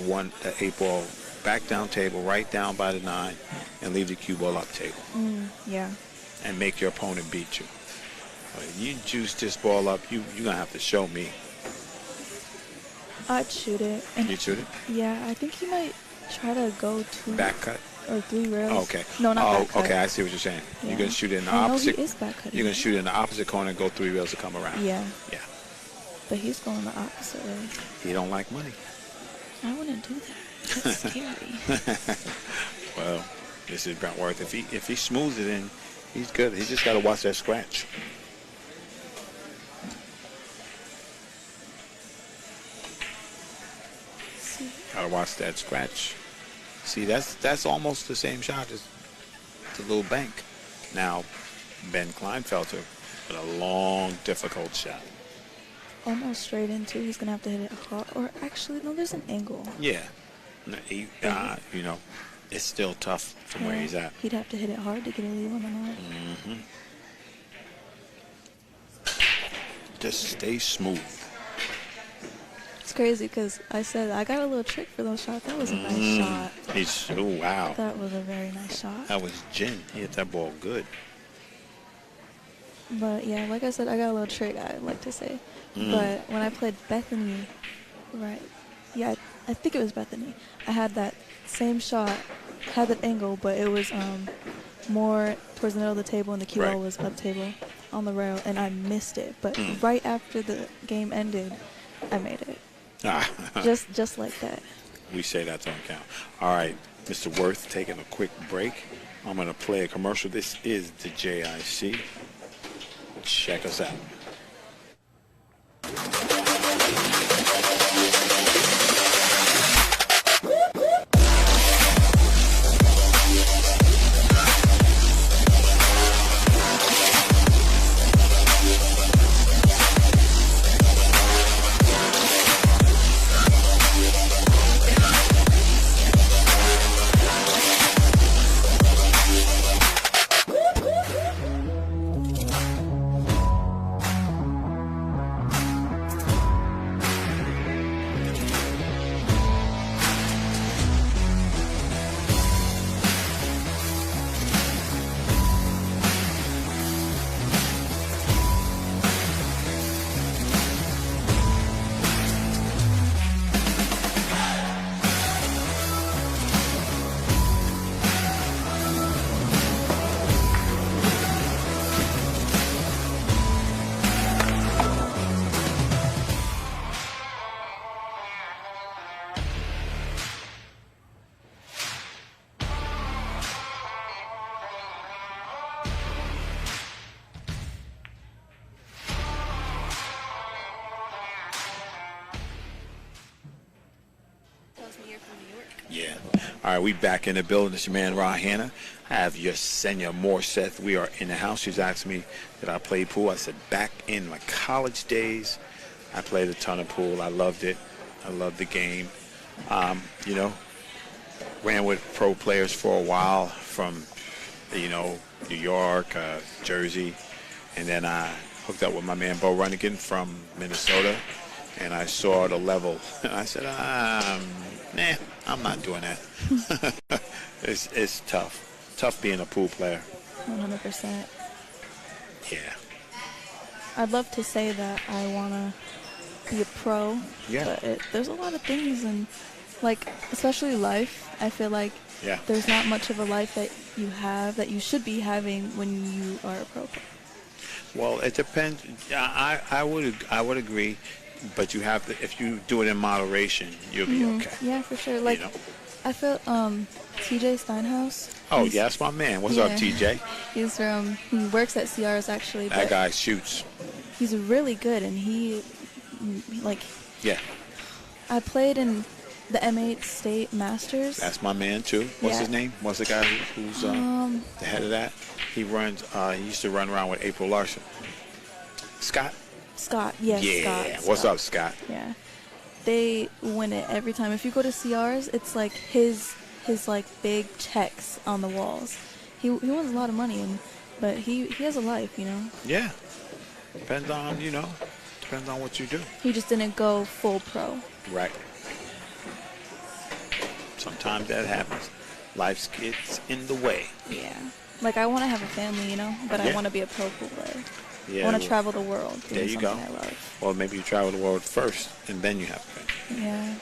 8 ball back down table, right down by the 9, and leave the cue ball up table. Yeah. And make your opponent beat you. If you juice this ball up, you're going to have to show me. I'd shoot it. And You shoot it? yeah, I think he might try to go 2 Back cut? or 3 rails. Oh, okay. No, not back cut. Okay, I see what you're saying. Yeah. You're going to shoot it in the I know opposite. he is back cutting. You're going to shoot it in the opposite corner and go 3 rails to come around. Yeah. Yeah. But he's going the opposite way. He don't like money. I wouldn't do that. That's scary. Well, this is Brentworth. If he smooths it in, he's good. He just got to watch that scratch. See. Got to watch that scratch. See, that's almost the same shot as the little bank. Now, Ben Kleinfelter with a long, difficult shot. Almost straight into. He's going to have to hit it hard. Or actually, no, there's an angle. Yeah. You know, it's still tough from where he's at. He'd have to hit it hard to get a lead on the line. Just stay smooth. It's crazy because I said I got a little trick for those shots. That was a nice shot. Oh, wow. That was a very nice shot. That was Jin. He hit that ball good. But yeah, like I said, I got a little trick, I like to say. But when I played Bethany, right? Yeah, I think it was Bethany. I had that same shot, had that angle, but it was more towards the middle of the table, and the cue ball was up table on the rail, and I missed it. But right after the game ended, I made it. Just like that. We say that don't count. All right, Mr. Worth taking a quick break. I'm going to play a commercial. This is the JIC. Check us out. Yeah. All right, we back in the building. It's your man, Ra Hanna. I have Yesenia Morseth. We are in the house. She's asked me, did I play pool? I said, back in my college days, I played a ton of pool. I loved it. I loved the game. You know, ran with pro players for a while from, you know, New York, Jersey. And then I hooked up with my man, Bo Runnigan from Minnesota. And I saw the level. And I said, nah, I'm not doing that. It's tough. Tough being a pool player. 100%. Yeah. I'd love to say that I want to be a pro, Yeah. but there's a lot of things, and like especially life. I feel like Yeah. there's not much of a life that you have that you should be having when you are a pro. Well, it depends. I would agree, but you have to, if you do it in moderation, you'll be okay. Yeah, for sure. Like You know? I feel TJ Steinhaus. Oh, yeah, that's my man. What's up, TJ? He's he works at CRs actually. That but guy shoots. He's really good, and he like. Yeah. I played in the M8 State Masters. That's my man too. What's Yeah. his name? What's the guy who's the head of that? He runs. He used to run around with April Larson. Scott. Scott, yes. Yeah. Scott. What's up, Scott? Yeah. They win it every time. If you go to CRs, it's like his like big checks on the walls. He wins a lot of money, but he has a life, you know. Yeah. Depends on depends on what you do. He just didn't go full pro. Right. Sometimes that happens. Life gets in the way. Yeah. Like I want to have a family, you know, but I Yeah. want to be a pro pool player. Yeah. I want well, to travel the world. There doing you go. something I love. Well, maybe you travel the world first, and then you have to pay. Yeah.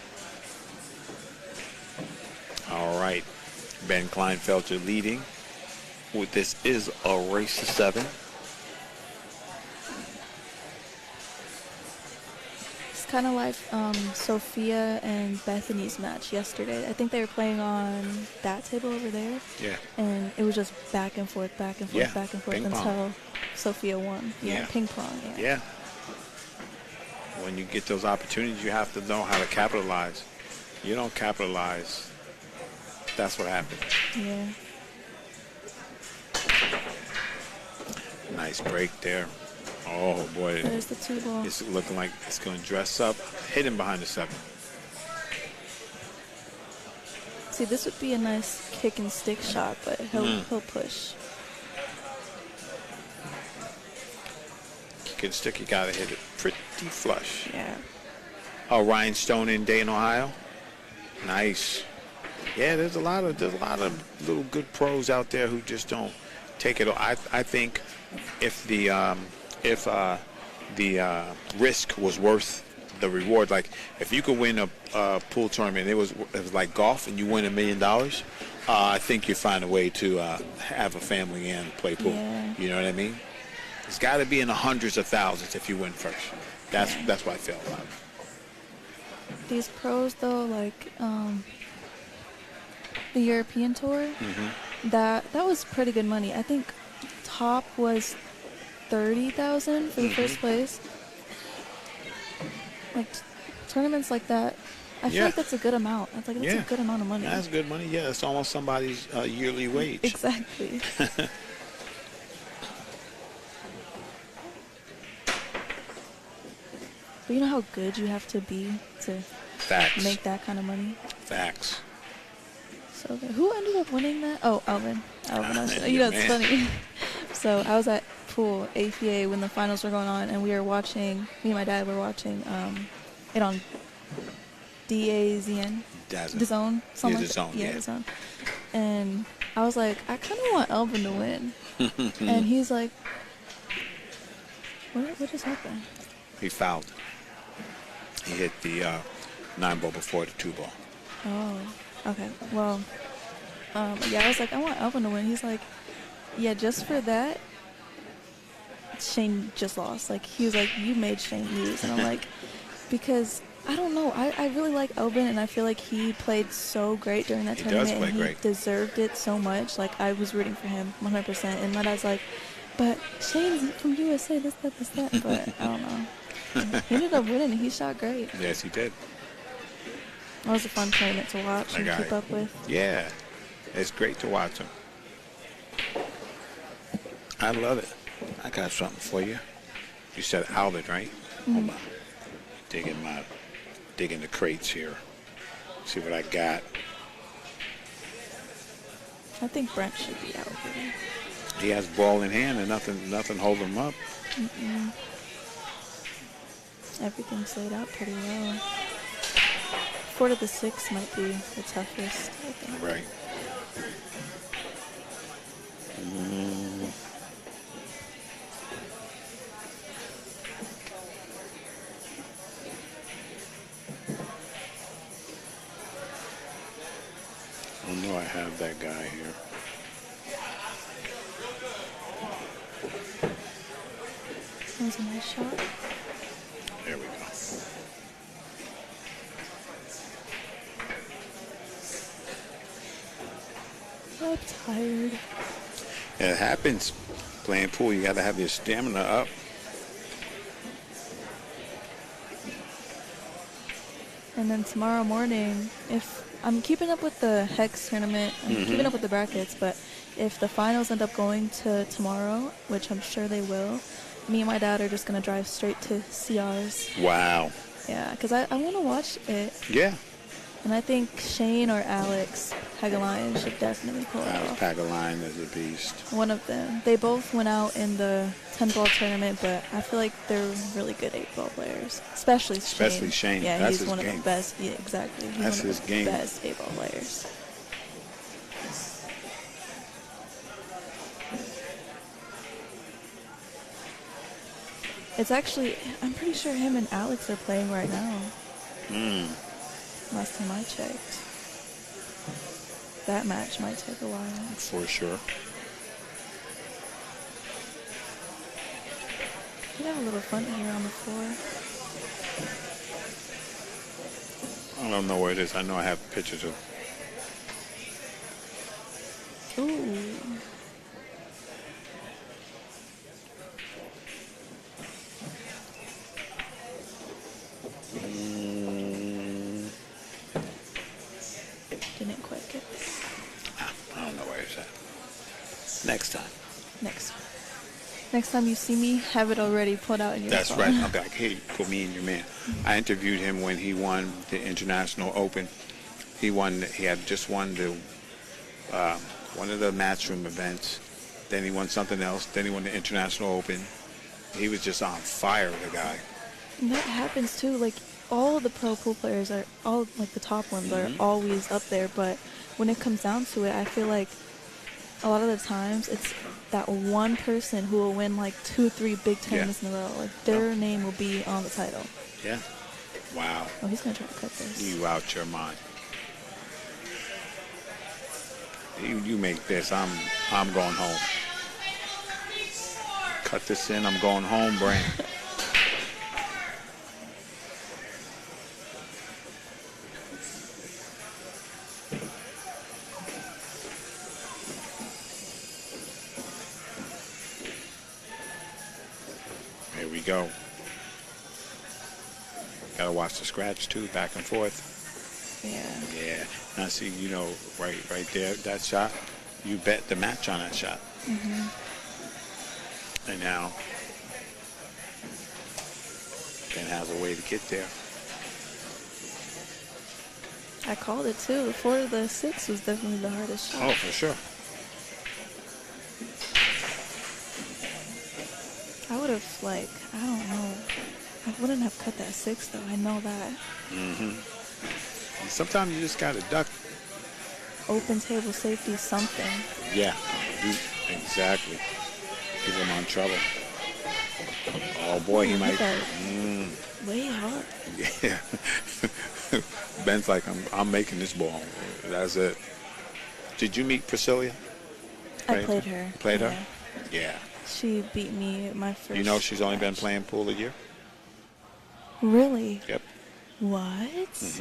All right. Ben Kleinfelter leading. This is a race to 7. It's kind of like Sophia and Bethany's match yesterday. I think they were playing on that table over there. Yeah. And it was just back and forth, back and forth, Yeah, back and forth ping pong. until Sophia won. Yeah. Ping pong. Yeah. Yeah. When you get those opportunities, you have to know how to capitalize. You don't capitalize, that's what happens. Yeah. Nice break there. Oh, boy. There's the 2 ball. It's looking like it's going to dress up. Hidden behind the 7. See, this would be a nice kick and stick shot, but he'll push. Kick and stick, you got to hit it pretty flush. Yeah. Oh, Ryan Stone in Dayton, Ohio. Nice. Yeah, there's a lot of little good pros out there who just don't take it. I think if the risk was worth the reward, like if you could win a pool tournament, it was like golf, and you win $1 million. I think you find a way to have a family and play pool. Yeah. You know what I mean? It's got to be in the hundreds of thousands if you win first. That's what I feel about it. These pros, though, like the European tour, that was pretty good money. I think top was $30,000 for the first place. Like tournaments like that, I feel like that's a good amount. That's a good amount of money. That's good money. Yeah, it's almost somebody's yearly wage. Exactly. But you know how good you have to be to Facts. make that kind of money? Facts. So good. Who ended up winning that? Oh, Alvin. Man, You know, it's man. funny. So I was at pool APA when the finals were going on, and we were watching, me and my dad were watching it on DAZN. DAZN. Something like that. Yeah, DAZN. And I was like, I kind of want Alvin to win. And he's like, what just happened? He fouled. He hit the 9-ball before the 2-ball. Oh, okay. Well, yeah, I was like, I want Alvin to win. He's like, yeah, just for that, Shane just lost. Like, he was like, you made Shane lose. And I'm like, because, I don't know. I really like Alvin, and I feel like he played so great during that tournament. Does play and great. He deserved it so much. Like, I was rooting for him 100%. And my dad's like, but Shane's from USA, this, that. But I don't know. He ended up winning, and he shot great. Yes, he did. It was a fun tournament to watch and keep up with. Yeah, it's great to watch him. I love it. I got something for you. You said Alvin, right? Hold on. Digging the crates here. See what I got. I think Brent should be out here. He has ball in hand and nothing holding him up. Everything's laid out pretty well. 4 to the 6 might be the toughest, I think. Right. know I have that guy here. That was a nice shot. There we go. I'm tired. It happens. Playing pool, you got to have your stamina up. And then tomorrow morning, if I'm keeping up with the Hex tournament, I'm keeping up with the brackets, but if the finals end up going to tomorrow, which I'm sure they will, me and my dad are just going to drive straight to CR's. Wow. Yeah, because I want to watch it. Yeah. And I think Shane or Alex Pagalion should definitely pull it Alex off. Pagalion is a beast. One of them. They both went out in the 10-ball tournament, but I feel like they're really good 8-ball players. Especially Shane. Yeah, That's he's his one game. of the best. Yeah, exactly. He's That's one his of the game. best 8-ball players. It's actually, I'm pretty sure him and Alex are playing right now. Last time I checked. That match might take a while. For sure. We have a little fun here on the floor. I don't know where it is. I know I have pictures of. Ooh. Didn't quite get it. I don't know where it's at. Next time. Next time you see me, have it already put out in your That's phone. right. I'll be like, hey, put me in your man. I interviewed him when he won the International Open. He had just won the one of the Matchroom events. Then he won something else. Then he won the International Open. He was just on fire, the guy. And that happens too. Like all the pro pool players are all like the top ones are always up there, but when it comes down to it, I feel like a lot of the times it's that one person who will win like 2 or 3 big tournaments in a row. Like their name will be on the title. Yeah. Wow. Oh, he's gonna try to cut this. You out your mind. You make this. I'm going home. Cut this in. I'm going home, Brent. Here we go. Gotta watch the scratch too, back and forth. Yeah. Yeah. Now see, right there, that shot, you bet the match on that shot. And now, Ben has a way to get there. I called it too. 4 to the 6 was definitely the hardest shot. Oh, for sure. I would have I don't know. I wouldn't have cut that 6 though. I know that. And sometimes you just gotta duck. Open table safety something. Yeah, exactly. Give him on trouble. Oh boy, he might. Way hard. Yeah. Ben's like, I'm making this ball. That's it. Did you meet Priscilla? I played her. Played her? Yeah. She beat me at my first. You know she's only been match. playing pool a year? Really? Yep. What?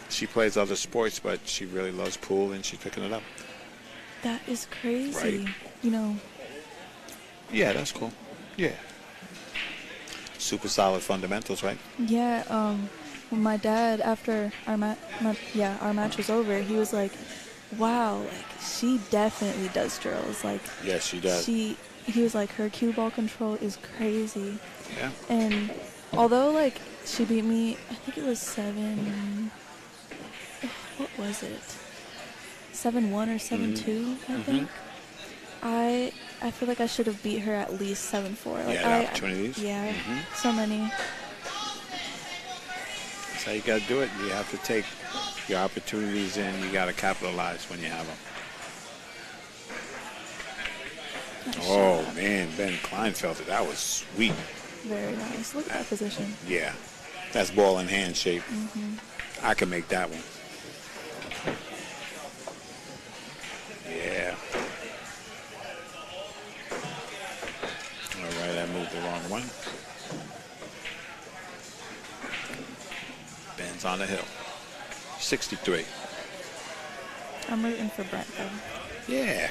She plays other sports, but she really loves pool and she's picking it up. That is crazy. Right. You know. Yeah, that's cool. Yeah. Super solid fundamentals, right? Yeah. When my dad, after our match was over, he was like, "Wow, like she definitely does drills. Like, Yes, she does. He was like, her cue ball control is crazy." Yeah. And although like she beat me, I think it was 7. What was it? 7-1 or 7-2, I think. I feel like I should have beat her at least 7-4. Like Yeah, opportunities. Yeah, so many. That's how you got to do it. You have to take your opportunities and you got to capitalize when you have them. Nice Oh, shot. man, Ben Kleinfelter, that was sweet. Very nice. Look at that position. Yeah, that's ball in hand shape. I can make that one. the wrong one. Ben's on the hill. 63. I'm rooting for Brent though. Yeah.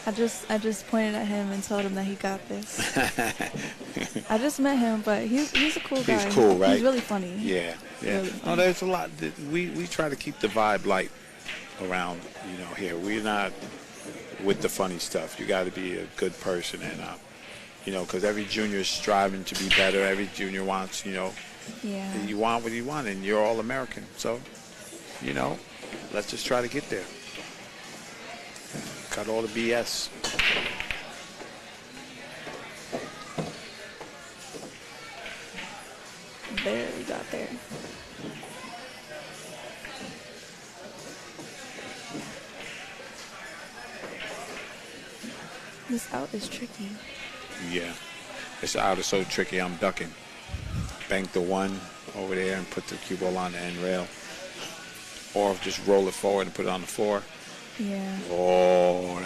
I just pointed at him and told him that he got this. I just met him, but he's a cool guy. He's cool, right? He's really funny. Yeah, yeah. Really Oh, funny. there's a lot. We try to keep the vibe light around, here. We're not with the funny stuff. You got to be a good person, and because every junior is striving to be better. Every junior wants, Yeah. you want what you want, and you're all American. So, let's just try to get there. Cut all the BS. Barely got there. This out is tricky. Yeah. This out is so tricky. I'm ducking. Bank the one over there and put the cue ball on the end rail. Or just roll it forward and put it on the floor. Yeah. Oh, Ooh.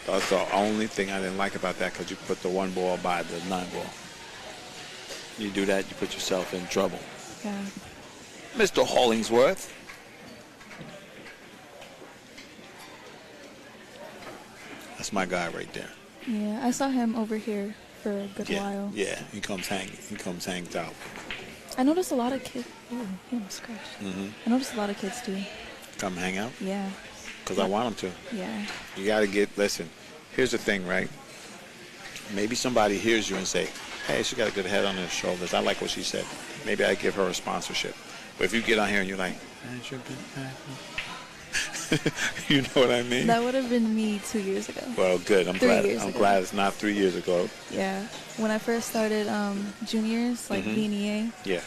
that's the only thing I didn't like about that, because you put the one ball by the 9 ball. You do that, you put yourself in trouble. Yeah. Mr. Hollingsworth. That's my guy right there. Yeah. I saw him over here for a good while. Yeah, he comes hangs out. I noticed a lot of kids. Ooh, he almost scratched. I noticed a lot of kids too. Come hang out? Yeah. Because I want him to. Yeah. You got to listen, here's the thing, right? Maybe somebody hears you and say, hey, she got a good head on her shoulders. I like what she said. Maybe I give her a sponsorship. But if you get on here and you're like, you know what I mean? That would have been me 2 years ago. Well, good. I'm 3 glad. years I'm ago. glad it's not 3 years ago. Yeah. When I first started juniors, like BNEA, Yeah.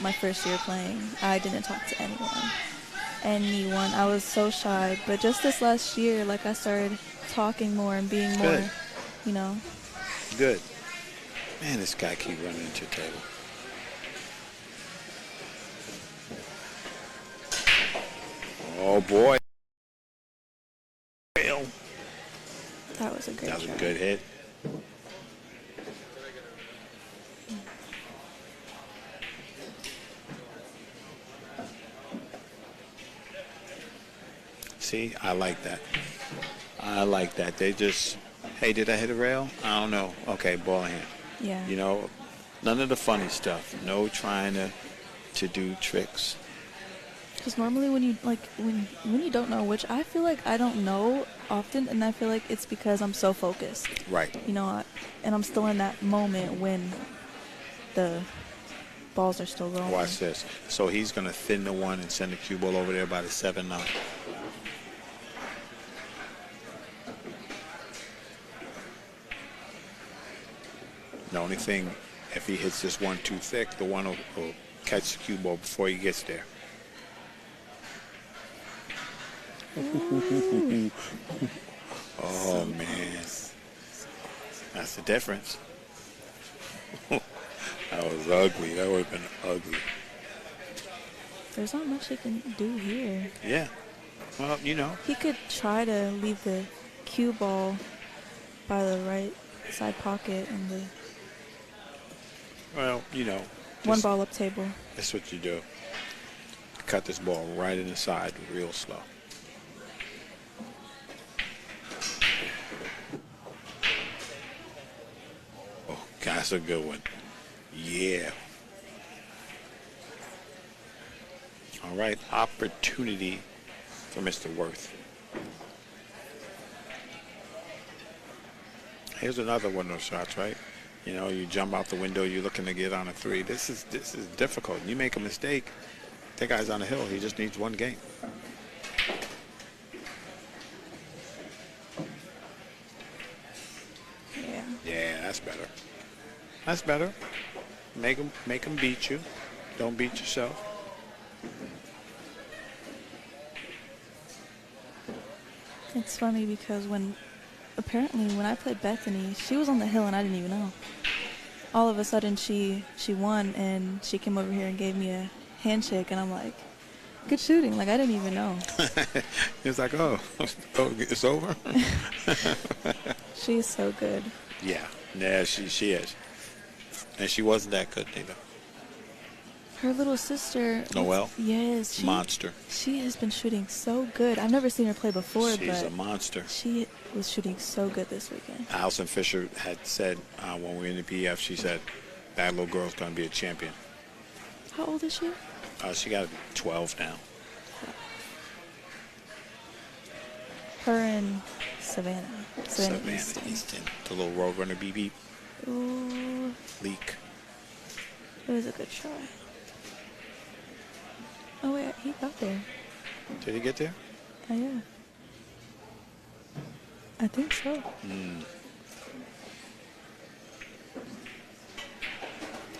my first year playing, I didn't talk to anyone. I was so shy. But just this last year, like, I started talking more and being more, Good. Good. Man, this guy keep running into your table. Oh, boy. That was a great That was try. a good hit. See, I like that. I like that. They just, hey, did I hit a rail? I don't know. Okay, ball in hand. Yeah. None of the funny stuff. No trying to do tricks. Because normally when you don't know, which I feel like I don't know often, and I feel like it's because I'm so focused. Right. And I'm still in that moment when the balls are still rolling. Watch this. So he's going to thin the one and send the cue ball over there by the 7-9. The only thing, if he hits this one too thick, the one will catch the cue ball before he gets there. Oh, man. That's the difference. That was ugly. That would have been ugly. There's not much he can do here. Yeah. Well, He could try to leave the cue ball by the right side pocket and the Well, one ball up table. That's what you do. Cut this ball right in the side real slow. Oh, that's a good one. Yeah. All right, opportunity for Mr. Worth. Here's another one of those shots, right? You jump out the window, you're looking to get on a 3. This is difficult. You make a mistake, that guy's on the hill. He just needs one game. Yeah. Yeah, that's better. That's better. Make him beat you. Don't beat yourself. It's funny because apparently when I played Bethany, she was on the hill and I didn't even know. All of a sudden she won and she came over here and gave me a handshake and I'm like, good shooting. Like, I didn't even know. It's like, oh, it's over? She's so good. Yeah, she is. And she wasn't that good neither. Her little sister. Noelle? Yes. Monster. She has been shooting so good. I've never seen her play before, She's but a monster. she was shooting so good this weekend. Allison Fisher had said when we were in the PF, she said that little girl's going to be a champion. How old is she? She got to be 12 now. Her and Savannah. Savannah Easton. The little Roadrunner BB. Ooh, Leak. it was a good try. Oh, wait, he got there. Did he get there? Oh, yeah. I think so.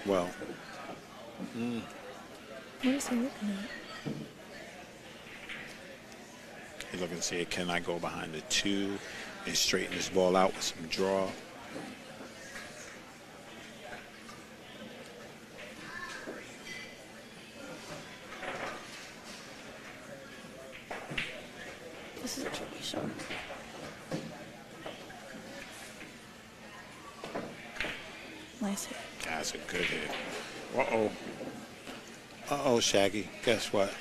Well. What is he looking at? He's looking to see, can I go behind the 2 and straighten this ball out with some draw? This is a tricky shot. Nice hit. That's a good hit. Uh-oh. Uh-oh, Shaggy. Guess what?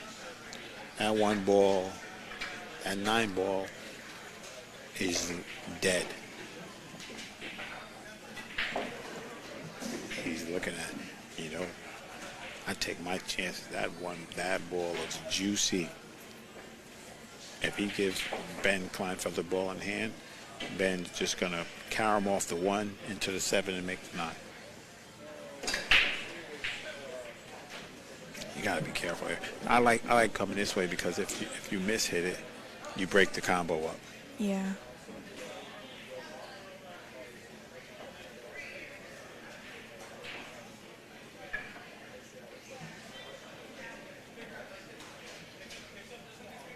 That 1 ball, that 9 ball is dead. He's looking at, I take my chances. That ball looks juicy. If he gives Ben Kleinfelter the ball in hand, Ben's just going to carry him off the 1 into the 7 and make the 9. You got to be careful here. I like coming this way because if you miss hit it, you break the combo up. Yeah.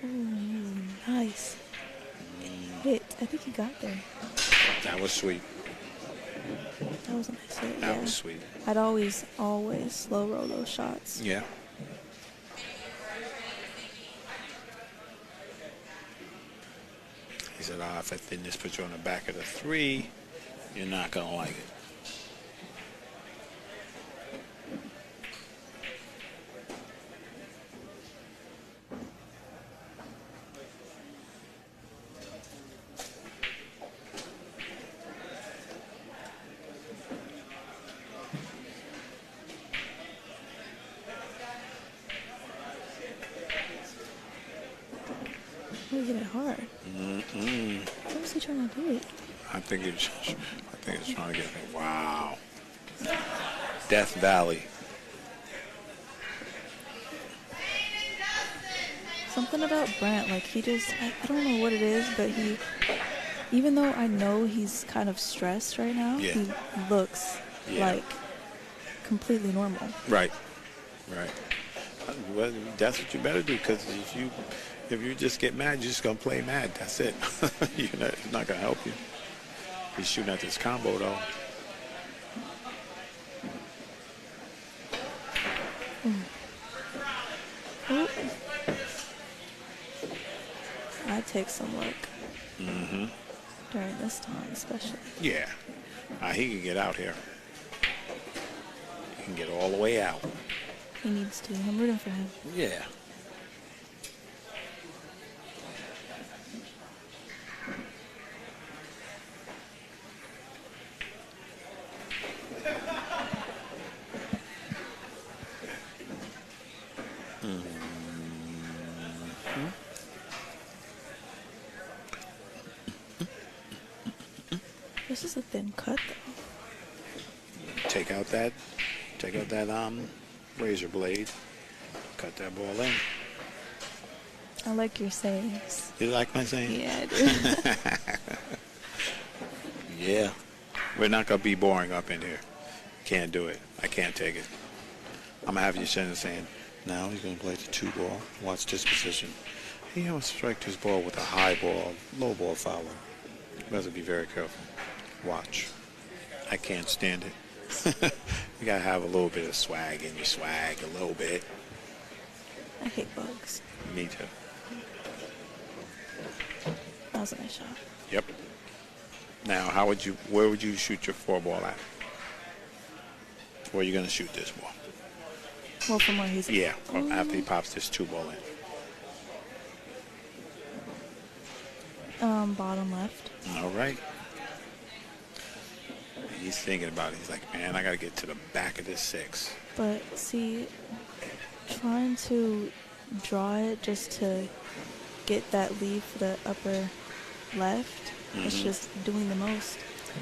Ooh, nice. Hit. I think he got there. That was sweet. That was a nice hit. That was sweet. I'd always slow roll those shots. Yeah. He said, if I didn't just put you on the back of the 3, you're not going to like it. He hit it hard. What was he trying to do? I think it's trying to get me. Wow. Death Valley. Something about Brent, like he just, I don't know what it is, but even though I know he's kind of stressed right now, he looks like completely normal. Right. Well, that's what you better do, because if you just get mad, you're just going to play mad. That's it. It's not going to help you. He's shooting at this combo, though. Ooh. I'd take some luck. During this time, especially. Yeah. He can get out here. He can get all the way out. He needs to. I'm rooting for him. Yeah. This is a thin cut, though. Take out that razor blade. Cut that ball in. I like your sayings. You like my saying? Yeah, I do. Yeah. We're not going to be boring up in here. Can't do it. I can't take it. I'm going to have you sitting saying, now he's going to play the 2 ball. Watch this position. He wants to strike this ball with a high ball, low ball follow. You have to be very careful. Watch. I can't stand it. You got to have a little bit of swag in your swag, a little bit. I hate bugs. Me too. That was a nice shot. Yep. Now, where would you shoot your 4 ball at? where you going to shoot this ball? Well, from where he's. Yeah, after he pops this 2-ball in. Bottom left. All right. He's thinking about it. He's like, man, I got to get to the back of this 6. But see, trying to draw it just to get that lead for the upper left, it's just doing the most.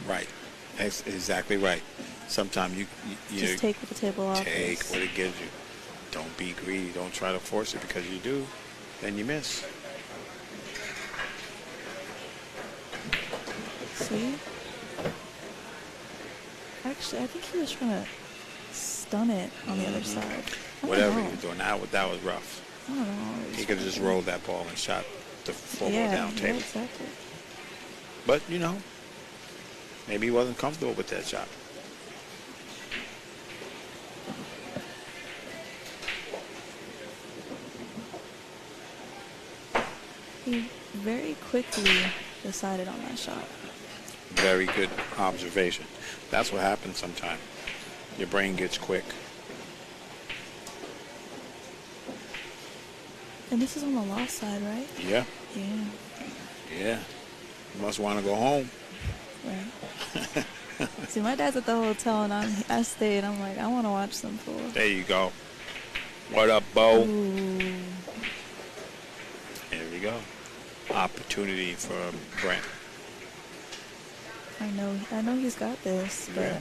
Right. That's exactly right. Sometimes you just take what the table offers. Take what it gives you. Don't be greedy. Don't try to force it, because you do, then you miss. See? Actually, I think he was trying to stun it on the other side. Whatever he was doing, that was rough. I don't know. He could have just rolled that ball and shot the 4-ball down table. Yeah, exactly. But, maybe he wasn't comfortable with that shot. He very quickly decided on that shot. Very good observation. That's what happens sometimes. Your brain gets quick. And this is on the lost side, right? Yeah. Yeah. Yeah. You must want to go home. Right. See, my dad's at the hotel, and I stayed. I'm like, I want to watch some pool. There you go. What up, Bo? Ooh. There we go. Opportunity for Brent. I know he's got this, but Yeah.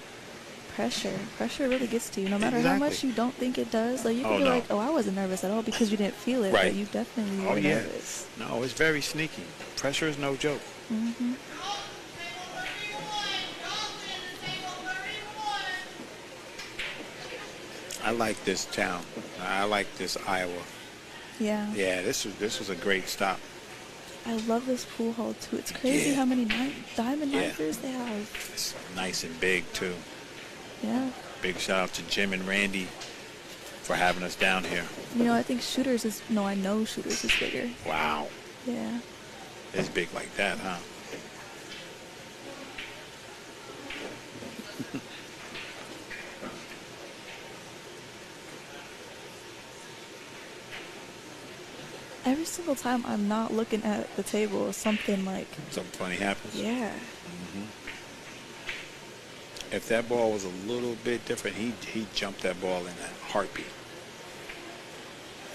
pressure really gets to you. No matter how much you don't think it does, like you can be like, oh, I wasn't nervous at all because you didn't feel it, Right. but you definitely were nervous. No, it's very sneaky. Pressure is no joke. Mm-hmm. I like this town. I like this Iowa. Yeah. Yeah, this was a great stop. I love this pool hall too. It's crazy how many diamond knifers they have. It's nice and big too. Yeah. Big shout out to Jim and Randy for having us down here. I think Shooters is bigger. Wow. Yeah. It's big like that, huh? Every single time I'm not looking at the table, something funny happens. Yeah. If that ball was a little bit different, he jumped that ball in a heartbeat.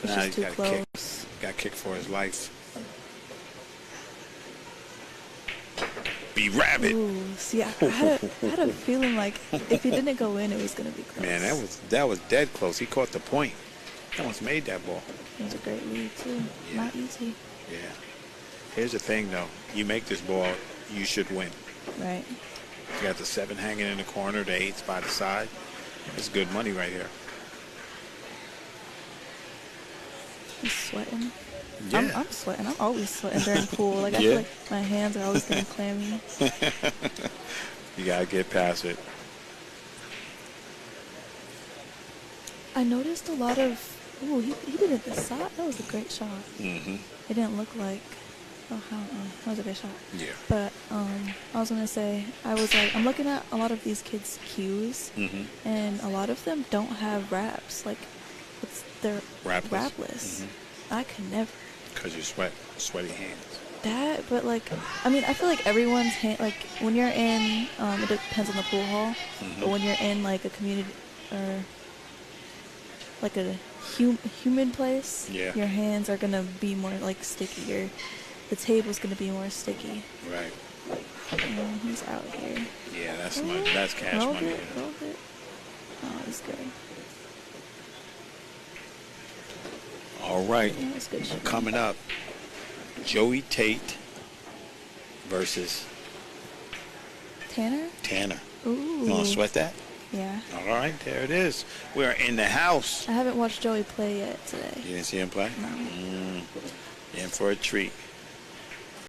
It's Now just he's too got close. got kicked for his life. Be rabbit. Ooh, see, I had a feeling like if he didn't go in, it was gonna be close. Man, that was dead close. He caught the point. He almost made that ball. It was a great lead too. Yeah. Not easy. Yeah. Here's the thing, though. You make this ball, you should win. Right. You got the 7 hanging in the corner, the 8's by the side. It's good money right here. He's sweating. Yeah. I'm sweating. I'm always sweating during pool. Like I feel like my hands are always getting clammy. You gotta get past it. I noticed a lot of. Ooh, he did it this side. That was a great shot. Mm-hmm. It didn't look like. Oh, that was a great shot. Yeah. But I was gonna say, I'm looking at a lot of these kids' cues, and a lot of them don't have wraps. Like, they're wrapless. I could never. Because you sweaty hands. That, but I feel like everyone's hand, when you're in, it depends on the pool hall, but when you're in a community or a human place, your hands are gonna be more sticky, or the table's gonna be more sticky. Right. And he's out here. Yeah, that's money. That's cash Rolled money. it. Oh, he's good. All right. Yeah, that's good shit. Coming up, Joey Tate versus Tanner. Ooh. You want to sweat that? Yeah. All right, there it is. We are in the house. I haven't watched Joey play yet today. You didn't see him play? No. In for a treat.